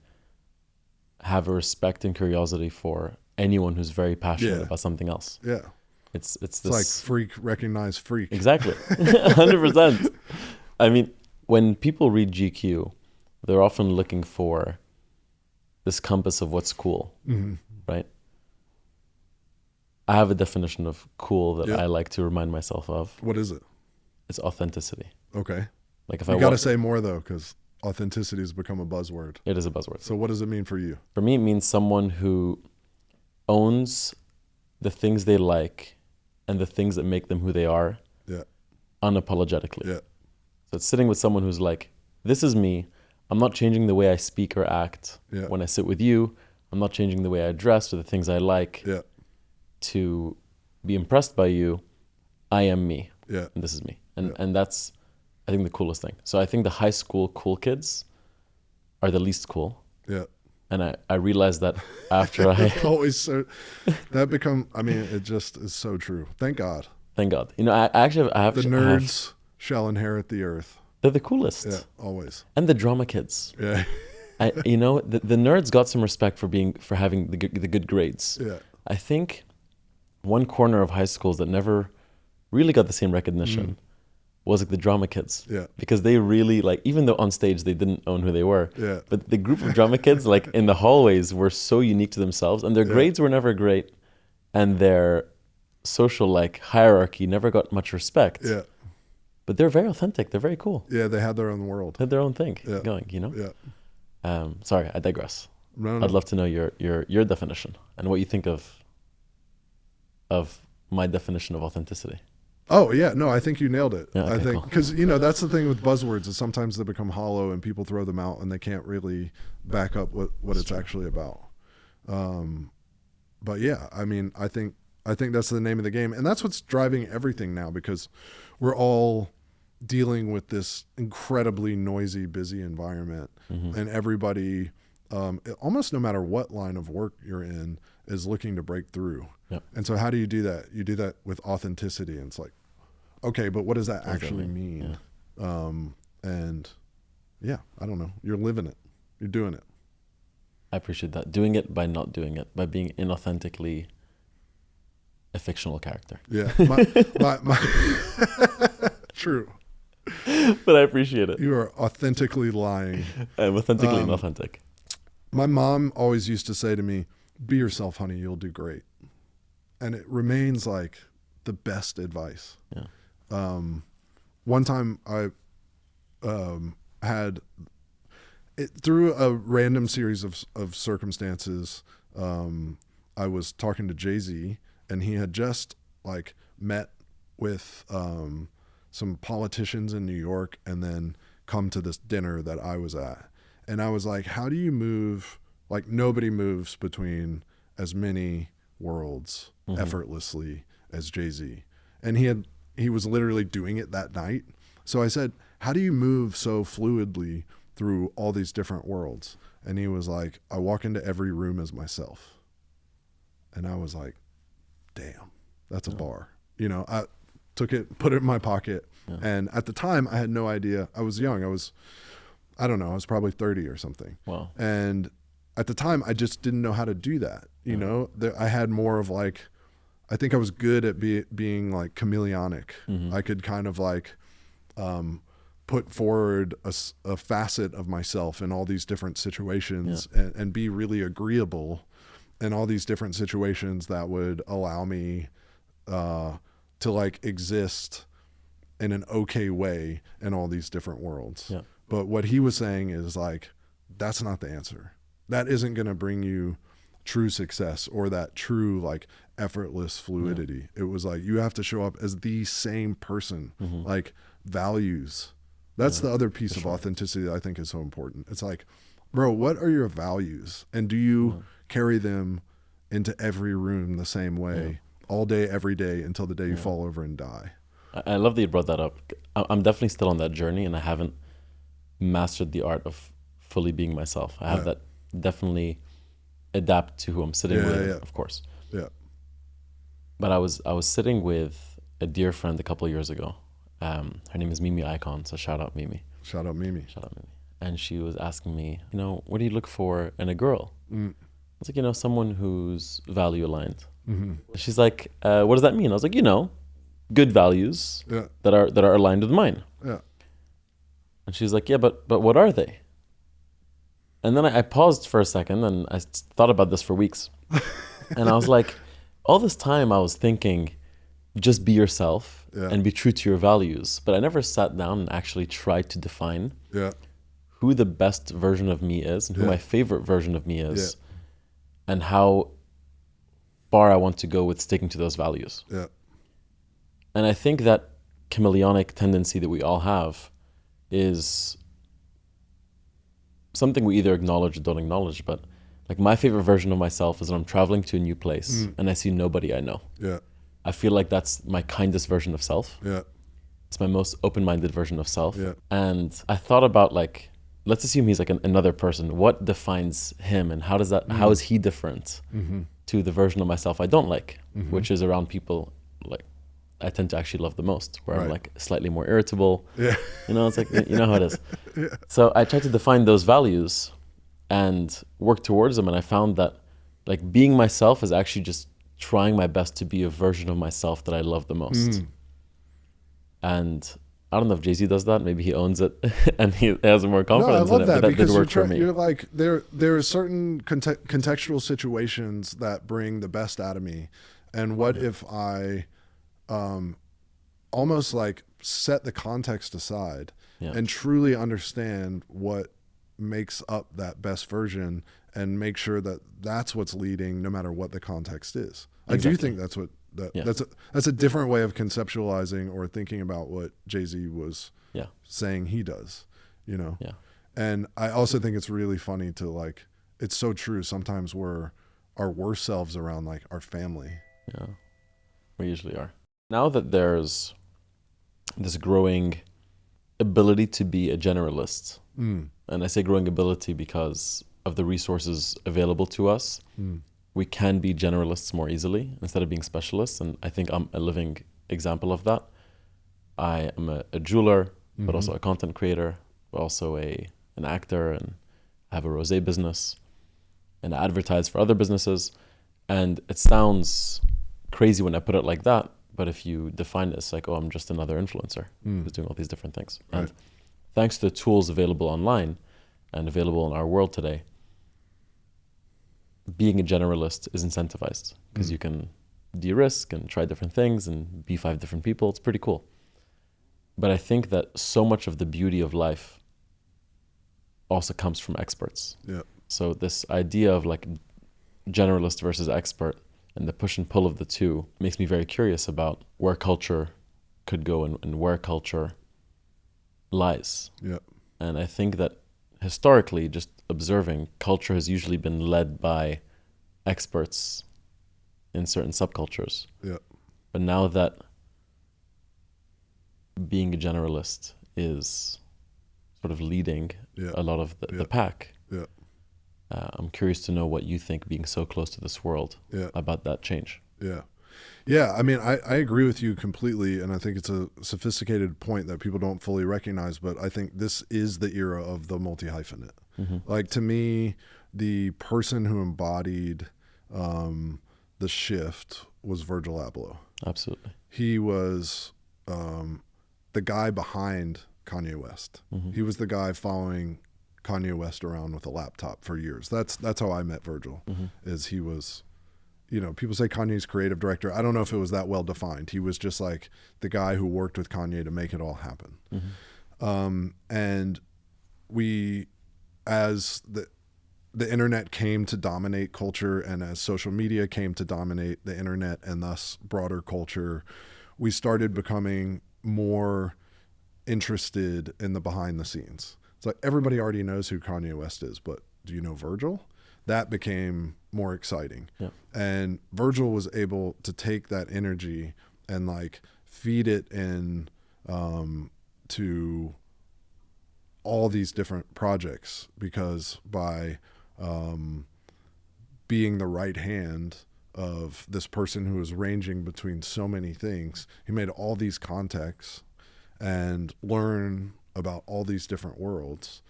have a respect and curiosity for anyone who's very passionate about something else. Yeah. It's this like freak recognize freak. Exactly. 100%. I mean, when people read GQ, they're often looking for this compass of what's cool, right? I have a definition of cool that I like to remind myself of. What is it? It's authenticity. Okay. Like if you got to say more though, because authenticity has become a buzzword. It is a buzzword. So what does it mean for you? For me, it means someone who owns the things they like and the things that make them who they are unapologetically. Yeah. So it's sitting with someone who's like, this is me. I'm not changing the way I speak or act when I sit with you. I'm not changing the way I dress or the things I like to be impressed by you. I am me. Yeah. And this is me. And that's, I think, the coolest thing. So I think the high school cool kids are the least cool. Yeah. And I realized that after I... Always so... it just is so true. Thank God. Thank God. I have... The nerds shall inherit the earth. They're the coolest. Yeah, always. And the drama kids. Yeah. The nerds got some respect for having the good grades. Yeah. I think one corner of high schools that never really got the same recognition was like the drama kids. Yeah. Because they really, like, even though on stage they didn't own who they were, but the group of drama kids, like in the hallways, were so unique to themselves, and their grades were never great, and their social like hierarchy never got much respect. Yeah. But they're very authentic. They're very cool. Yeah, they had their own world. They had their own thing going, Yeah. Sorry, I digress. No. I'd love to know your definition and what you think of my definition of authenticity. Oh yeah, no, I think you nailed it. Yeah, okay, I think cool. because that's the thing with buzzwords is sometimes they become hollow and people throw them out and they can't really back up what it's actually about. But yeah, I mean, I think that's the name of the game, and that's what's driving everything now, because we're all dealing with this incredibly noisy, busy environment, and everybody, almost no matter what line of work you're in, is looking to break through. Yep. And so how do you do that? You do that with authenticity, and it's like, okay, but what does that actually mean? Yeah. And yeah, I don't know. You're living it. You're doing it. I appreciate that. Doing it by not doing it, by being inauthentically a fictional character. Yeah. True. But I appreciate it. You are authentically lying. I'm authentically inauthentic. My mom always used to say to me, be yourself, honey, you'll do great. And it remains like the best advice. Yeah. One time I had it through a random series of circumstances. I was talking to Jay-Z, and he had just like met with some politicians in New York and then come to this dinner that I was at. And I was like, how do you move? Like, nobody moves between as many worlds effortlessly as Jay-Z. And he was literally doing it that night. So I said, how do you move so fluidly through all these different worlds? And he was like, I walk into every room as myself. And I was like, damn, that's a bar. You know, I took it, put it in my pocket. Yeah. And at the time I had no idea. I was young. I was probably 30 or something. Wow. And at the time I just didn't know how to do that. You know, I had more of like, I think I was good at being like chameleonic. I could kind of like, put forward a facet of myself in all these different situations and be really agreeable in all these different situations that would allow me to like exist in an okay way in all these different worlds. Yeah. But what he was saying is like, that's not the answer. That isn't going to bring you true success or that true like effortless fluidity. It was like, you have to show up as the same person, like values. That's the other piece of authenticity that I think is so important. It's like, bro, what are your values? And do you carry them into every room the same way all day, every day until the day you fall over and die? I love that you brought that up. I'm definitely still on that journey, and I haven't mastered the art of fully being myself. I have that definitely adapt to who I'm sitting with, of course. Yeah. But I was sitting with a dear friend a couple of years ago. Her name is Mimi Icon, so shout out Mimi. Shout out Mimi. And she was asking me, you know, what do you look for in a girl? I was like, you know, someone who's value aligned. She's like, what does that mean? I was like, you know, good values that are aligned with mine. Yeah. And she's like, yeah, but what are they? And then I paused for a second and I thought about this for weeks. And I was like, all this time I was thinking, just be yourself and be true to your values. But I never sat down and actually tried to define who the best version of me is and who my favorite version of me is and how far I want to go with sticking to those values. Yeah. And I think that chameleonic tendency that we all have is something we either acknowledge or don't acknowledge. But like my favorite version of myself is when I'm traveling to a new place and I see nobody I know. Yeah. I feel like that's my kindest version of self. Yeah. It's my most open-minded version of self. Yeah. And I thought about like, let's assume he's like another person. What defines him and how is he different to the version of myself I don't like, which is around people like I tend to actually love the most, where I'm like slightly more irritable. Yeah. You know, it's like, you know how it is. So I tried to define those values and work towards them. And I found that like being myself is actually just trying my best to be a version of myself that I love the most. And I don't know if Jay-Z does that. Maybe he owns it and he has more confidence in it. But that didn't work for me. You're like, there are certain contextual situations that bring the best out of me. And what if I almost like set the context aside and truly understand what makes up that best version and make sure that that's what's leading no matter what the context is. Exactly. I do think that's what that's a different way of conceptualizing or thinking about what Jay-Z was saying he does, you know? Yeah. And I also think it's really funny to like, it's so true. Sometimes we're our worst selves around like our family. Yeah, we usually are. Now that there's this growing ability to be a generalist, and I say growing ability because of the resources available to us, we can be generalists more easily instead of being specialists. And I think I'm a living example of that. I am a jeweler, but also a content creator, but also an actor, and I have a rosé business, and I advertise for other businesses. And it sounds crazy when I put it like that, but if you define it as like, oh, I'm just another influencer who's doing all these different things. Right. And thanks to the tools available online and available in our world today, being a generalist is incentivized because you can de-risk and try different things and be 5 different people. It's pretty cool. But I think that so much of the beauty of life also comes from experts. Yeah. So this idea of like generalist versus expert and the push and pull of the two makes me very curious about where culture could go and where culture lies. Yeah. And I think that historically, just observing, culture has usually been led by experts in certain subcultures. Yeah. But now that being a generalist is sort of leading a lot of the pack, I'm curious to know what you think, being so close to this world, about that change. Yeah, I mean, I agree with you completely, and I think it's a sophisticated point that people don't fully recognize, but I think this is the era of the multi-hyphenate. Like, to me, the person who embodied the shift was Virgil Abloh. Absolutely. He was the guy behind Kanye West. He was the guy following Kanye West around with a laptop for years. That's how I met Virgil, is he was... people say Kanye's creative director. I don't know if it was that well defined. He was just like the guy who worked with Kanye to make it all happen. And we, as the internet came to dominate culture, and as social media came to dominate the internet and thus broader culture, we started becoming more interested in the behind the scenes. It's like everybody already knows who Kanye West is, but do you know Virgil? That became more exciting. And Virgil was able to take that energy and like feed it in to all these different projects, because by being the right hand of this person who was ranging between so many things, he made all these contacts and learn about all these different worlds.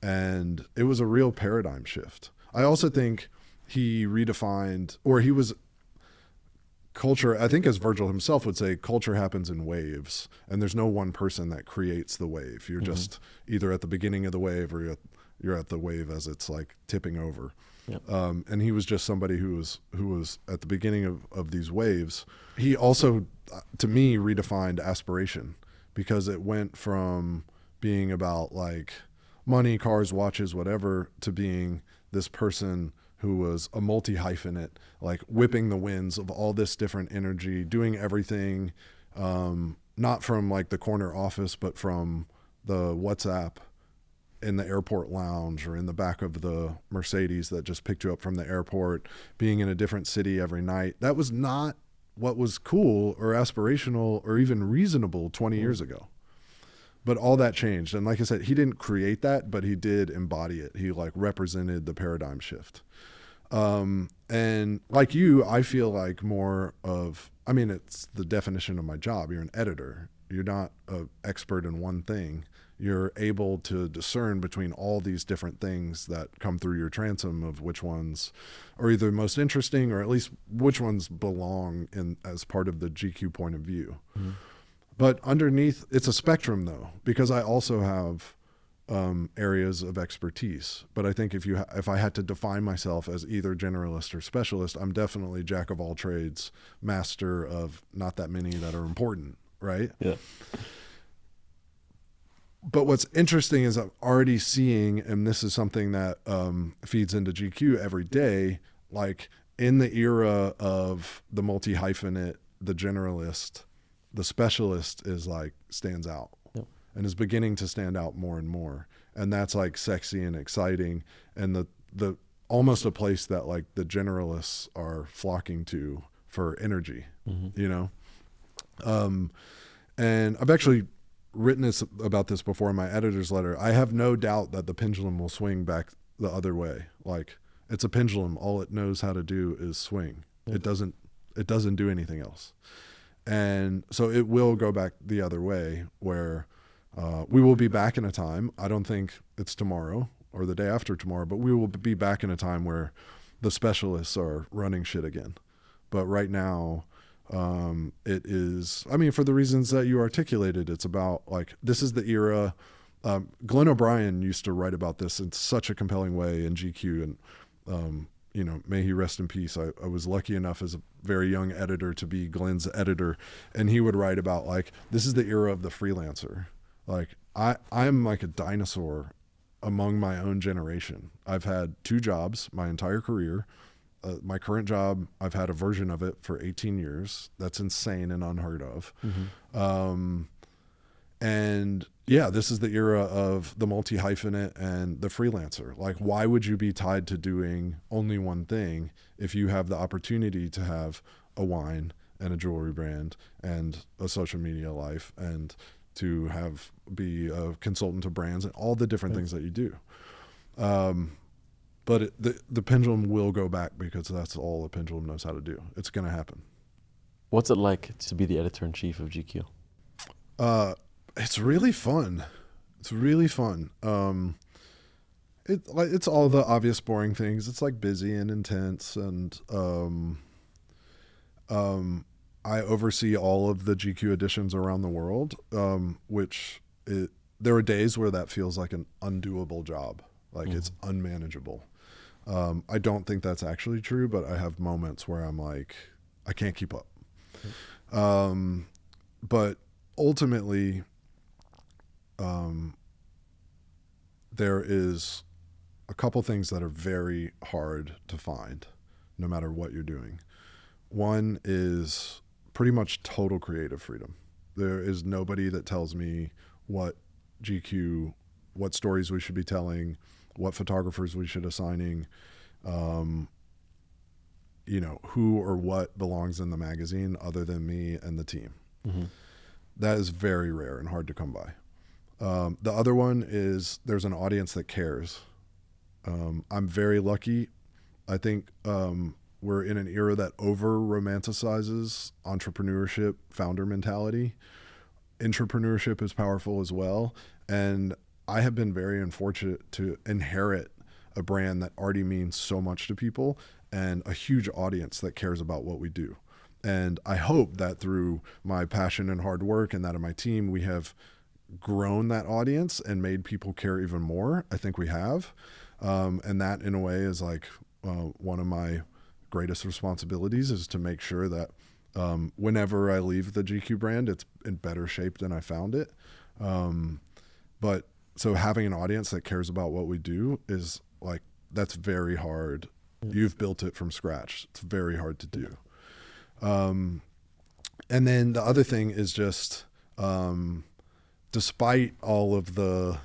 And it was a real paradigm shift. I also think he redefined, or he was culture. I think, as Virgil himself would say, culture happens in waves, and there's no one person that creates the wave. You're just either at the beginning of the wave, or you're at the wave as it's like tipping over. And he was just somebody who was at the beginning of these waves. He also, to me, redefined aspiration, because it went from being about like money, cars, watches, whatever, to being this person who was a multi-hyphenate, like whipping the winds of all this different energy, doing everything, not from like the corner office, but from the WhatsApp in the airport lounge, or in the back of the Mercedes that just picked you up from the airport, being in a different city every night. That was not what was cool or aspirational or even reasonable 20 years ago. But all that changed. And like I said, he didn't create that, but he did embody it. He like represented the paradigm shift. And like you, I feel like more of, I mean, it's the definition of my job. You're an editor. You're not an expert in one thing. You're able to discern between all these different things that come through your transom of which ones are either most interesting, or at least which ones belong in as part of the GQ point of view. But underneath, it's a spectrum though, because I also have areas of expertise. But I think if I had to define myself as either generalist or specialist, I'm definitely jack of all trades, master of not that many that are important, right? But what's interesting is I'm already seeing, and this is something that feeds into GQ every day, like in the era of the multi-hyphenate, the generalist, the specialist is like stands out and is beginning to stand out more and more. And that's like sexy and exciting. And the almost a place that like the generalists are flocking to for energy, you know? And I've actually written about this before in my editor's letter. I have no doubt that the pendulum will swing back the other way. Like, it's a pendulum. All it knows how to do is swing. It doesn't do anything else. And so it will go back the other way, where we will be back in a time, I don't think it's tomorrow or the day after tomorrow, but we will be back in a time where the specialists are running shit again. But right now, it is, I mean, for the reasons that you articulated, it's about like, this is the era. Glenn O'Brien used to write about this in such a compelling way in GQ, and you know, may he rest in peace. I was lucky enough as a very young editor to be Glenn's editor, and he would write about like, this is the era of the freelancer. Like I'm like a dinosaur among my own generation. I've had 2 jobs my entire career. My current job, I've had a version of it for 18 years. That's insane and unheard of. And yeah, this is the era of the multi-hyphenate and the freelancer. Like, why would you be tied to doing only one thing if you have the opportunity to have a wine and a jewelry brand and a social media life and to be a consultant to brands and all the different things that you do. But the pendulum will go back because that's all the pendulum knows how to do. It's going to happen. What's it like to be the editor-in-chief of GQ? It's really fun. It's really fun. It's all the obvious boring things. It's like busy and intense, and I oversee all of the GQ editions around the world, there are days where that feels like an undoable job, like it's unmanageable. I don't think that's actually true, but I have moments where I'm like, I can't keep up. But ultimately, there is a couple things that are very hard to find, no matter what you're doing. One is pretty much total creative freedom. There is nobody that tells me what stories we should be telling, what photographers we should assigning, who or what belongs in the magazine other than me and the team. Mm-hmm. That is very rare and hard to come by. The other one is there's an audience that cares. I'm very lucky. I think we're in an era that over-romanticizes entrepreneurship, founder mentality. Entrepreneurship is powerful as well. And I have been very unfortunate to inherit a brand that already means so much to people and a huge audience that cares about what we do. And I hope that through my passion and hard work and that of my team, we have grown that audience and made people care even more. I think we have. And that in a way is like one of my greatest responsibilities is to make sure that whenever I leave the GQ brand, it's in better shape than I found it. But so having an audience that cares about what we do is like, that's very hard. You've built it from scratch. It's very hard to do. And then the other thing is just, despite all of the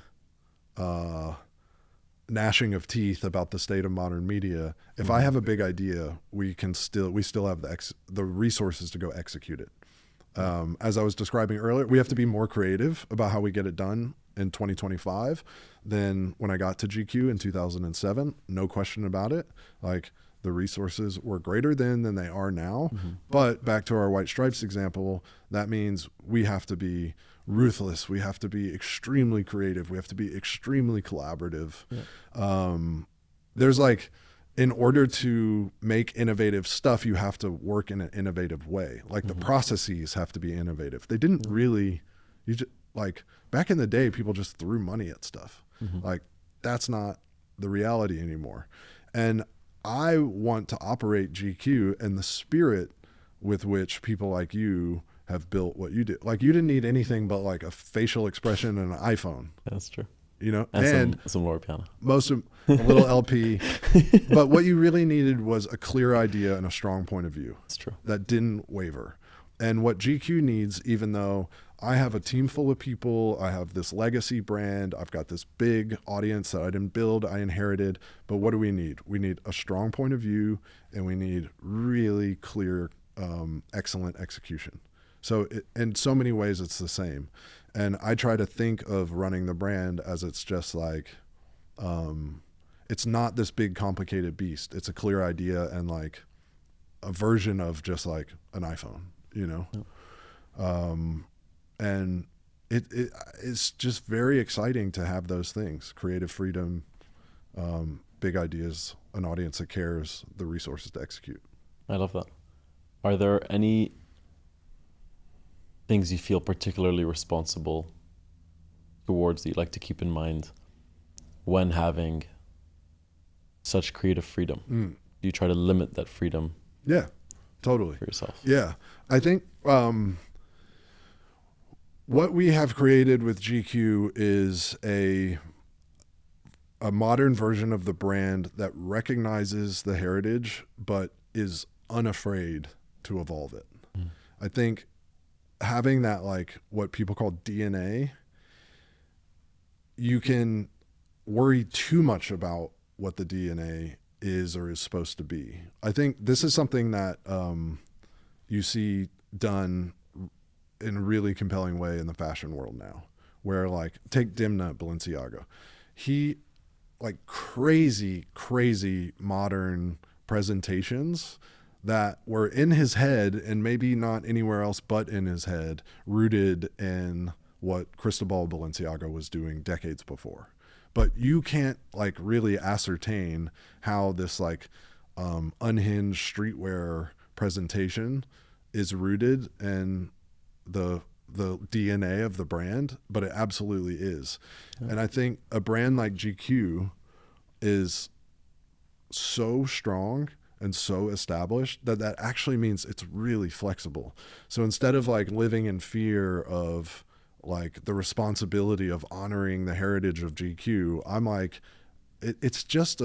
gnashing of teeth about the state of modern media, if I have a big idea, we still have the resources to go execute it. As I was describing earlier, we have to be more creative about how we get it done in 2025 than when I got to GQ in 2007. No question about it. Like, the resources were greater then than they are now. Mm-hmm. But back to our White Stripes example, that means we have to be ruthless. We have to be extremely creative. We have to be extremely collaborative. Yeah. There's like, in order to make innovative stuff, you have to work in an innovative way. Like the processes have to be innovative. They didn't really, like back in the day, people just threw money at stuff. Like that's not the reality anymore. And I want to operate GQ in the spirit with which people like you have built what you did. Like you didn't need anything but like a facial expression and an iPhone. That's true. And some more piano. A little LP. But what you really needed was a clear idea and a strong point of view. That's true. That didn't waver. And what GQ needs, even though I have a team full of people, I have this legacy brand, I've got this big audience that I didn't build, I inherited, but what do we need? We need a strong point of view and we need really clear, excellent execution. So in so many ways, it's the same. And I try to think of running the brand as it's just like, it's not this big complicated beast. It's a clear idea and like a version of just like an iPhone, Yep. And it's just very exciting to have those things: creative freedom, big ideas, an audience that cares, the resources to execute. I love that. Are there any things you feel particularly responsible towards that you like to keep in mind when having such creative freedom? Do you try to limit that freedom? Yeah, totally. For yourself? Yeah. I think what we have created with GQ is a modern version of the brand that recognizes the heritage but is unafraid to evolve it. I think having that, like, what people call DNA, you can worry too much about what the DNA is or is supposed to be. I think this is something that you see done in a really compelling way in the fashion world now, where, like, take Dimna at Balenciaga. He, like, crazy modern presentations that were in his head and maybe not anywhere else but in his head, rooted in what Cristobal Balenciaga was doing decades before. But you can't, like, really ascertain how this, like, unhinged streetwear presentation is rooted in the DNA of the brand, but it absolutely is. Yeah. And I think a brand like GQ is so strong and so established that actually means it's really flexible. So instead of, like, living in fear of, like, the responsibility of honoring the heritage of GQ, I'm like, it's just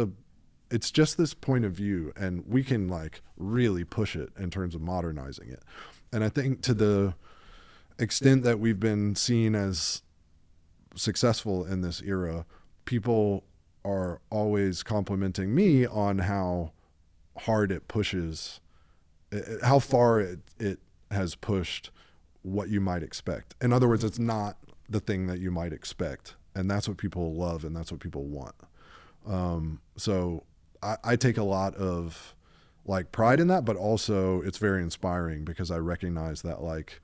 this point of view, and we can, like, really push it in terms of modernizing it. And I think to the extent that we've been seen as successful in this era, people are always complimenting me on how hard it pushes, how far it has pushed what you might expect. In other words, it's not the thing that you might expect, and that's what people love and that's what people want. So I take a lot of, like, pride in that, but also it's very inspiring because I recognize that, like,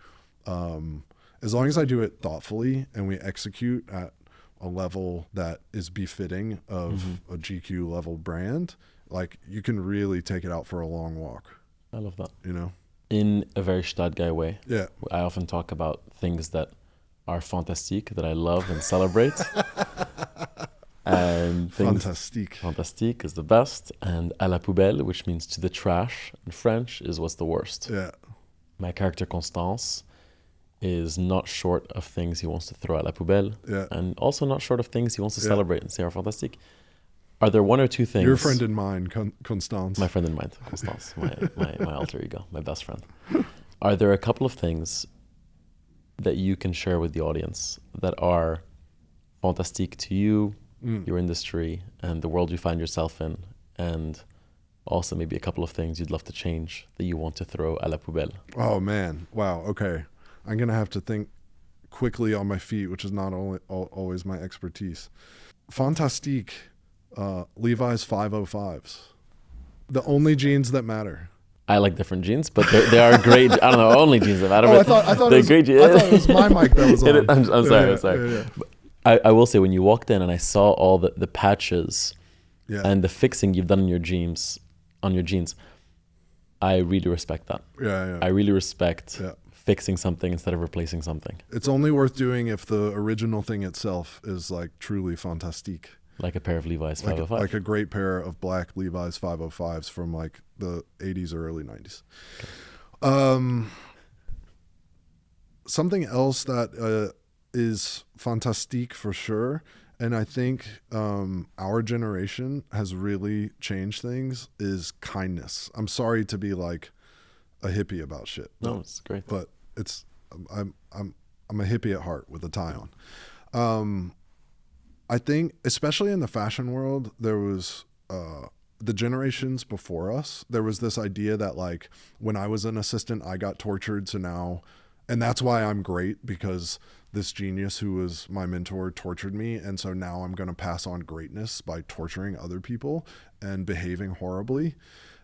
as long as I do it thoughtfully and we execute at a level that is befitting of a GQ level brand, like, you can really take it out for a long walk. I love that. You know? In a very Gstaad Guy way. Yeah. I often talk about things that are fantastique, that I love and celebrate. And Fantastique is the best. And à la poubelle, which means to the trash in French, is what's the worst. Yeah. My character Constance is not short of things he wants to throw à la poubelle. Yeah. And also not short of things he wants to celebrate and say are fantastique. Are there one or two things? Your friend in mine, Constance. My friend in mine, Constance, my alter ego, my best friend. Are there a couple of things that you can share with the audience that are fantastique to you, your industry, and the world you find yourself in, and also maybe a couple of things you'd love to change that you want to throw à la poubelle? Oh, man. Wow. Okay. I'm going to have to think quickly on my feet, which is not always my expertise. Fantastique. Levi's 505s, the only jeans that matter. I like different jeans, but they are great. I don't know, only jeans that matter. Oh, I thought it was my mic that was on. I'm sorry. Yeah. I will say, when you walked in and I saw all the patches and the fixing you've done on your jeans, I really respect that. Yeah. I really respect fixing something instead of replacing something. It's only worth doing if the original thing itself is, like, truly fantastique. Like a pair of Levi's 505. Like a great pair of black Levi's 505s from, like, the 80s or early 90s. Okay. Something else that is fantastique for sure, and I think our generation has really changed things, is kindness. I'm sorry to be, like, a hippie about shit. No, it's great. But I'm a hippie at heart with a tie on. I think, especially in the fashion world, there was the generations before us, there was this idea that, like, when I was an assistant, I got tortured. So now, and that's why I'm great, because this genius who was my mentor tortured me. And so now I'm going to pass on greatness by torturing other people and behaving horribly.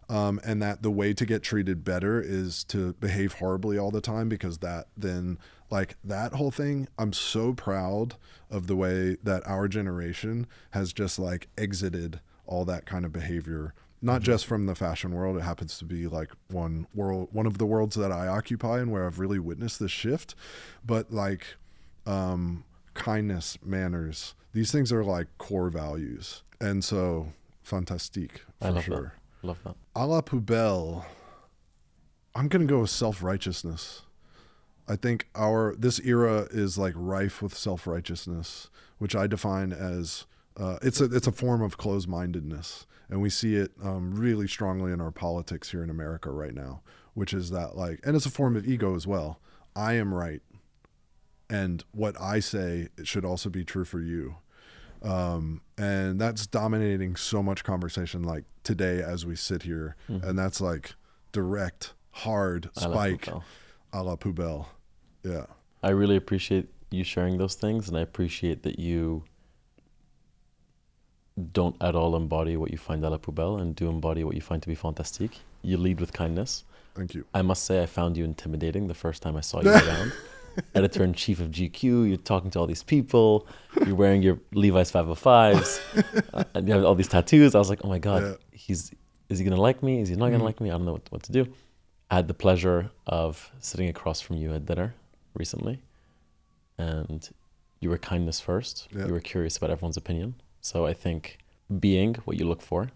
And that the way to get treated better is to behave horribly all the time, because that then, like, that whole thing, I'm so proud of the way that our generation has just, like, exited all that kind of behavior, not just from the fashion world. It happens to be, like, one of the worlds that I occupy and where I've really witnessed this shift. But, like, kindness, manners, these things are, like, core values. And so fantastique for sure. Love that. A la poubelle, I'm going to go with self-righteousness. I think this era is, like, rife with self-righteousness, which I define as it's a form of closed-mindedness, and we see it really strongly in our politics here in America right now, which is that, like, and it's a form of ego as well. I am right. And what I say, it should also be true for you. And that's dominating so much conversation like today as we sit here. And that's like direct, hard spike a la Poubelle. Yeah. I really appreciate you sharing those things, and I appreciate that you don't at all embody what you find à la Poubelle and do embody what you find to be fantastique. You lead with kindness. Thank you. I must say I found you intimidating the first time I saw you around. Editor-in-Chief of GQ, you're talking to all these people, you're wearing your Levi's 505s, and you have all these tattoos. I was like, oh my God, is he going to like me? Is he not going to like me? I don't know what to do. I had the pleasure of sitting across from you at dinner recently, and you were kindness first. You were curious about everyone's opinion. So I think being what you look for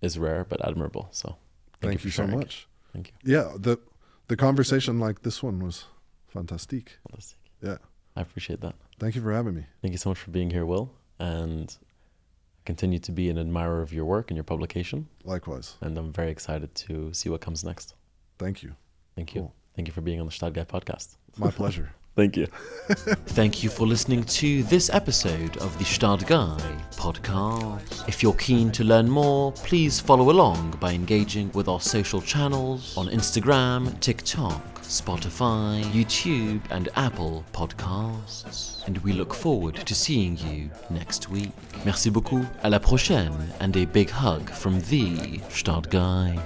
is rare but admirable. So thank you so much. Thank you. Yeah, the conversation like this one was fantastique. Yeah. I appreciate that. Thank you for having me. Thank you so much for being here, Will. And I continue to be an admirer of your work and your publication. Likewise. And I'm very excited to see what comes next. Thank you. Thank you. Thank you for being on the Gstaad Guy podcast. My pleasure. Thank you. Thank you for listening to this episode of the Gstaad Guy podcast. If you're keen to learn more, please follow along by engaging with our social channels on Instagram, TikTok, Spotify, YouTube, and Apple Podcasts. And we look forward to seeing you next week. Merci beaucoup, à la prochaine, and a big hug from the Gstaad Guy.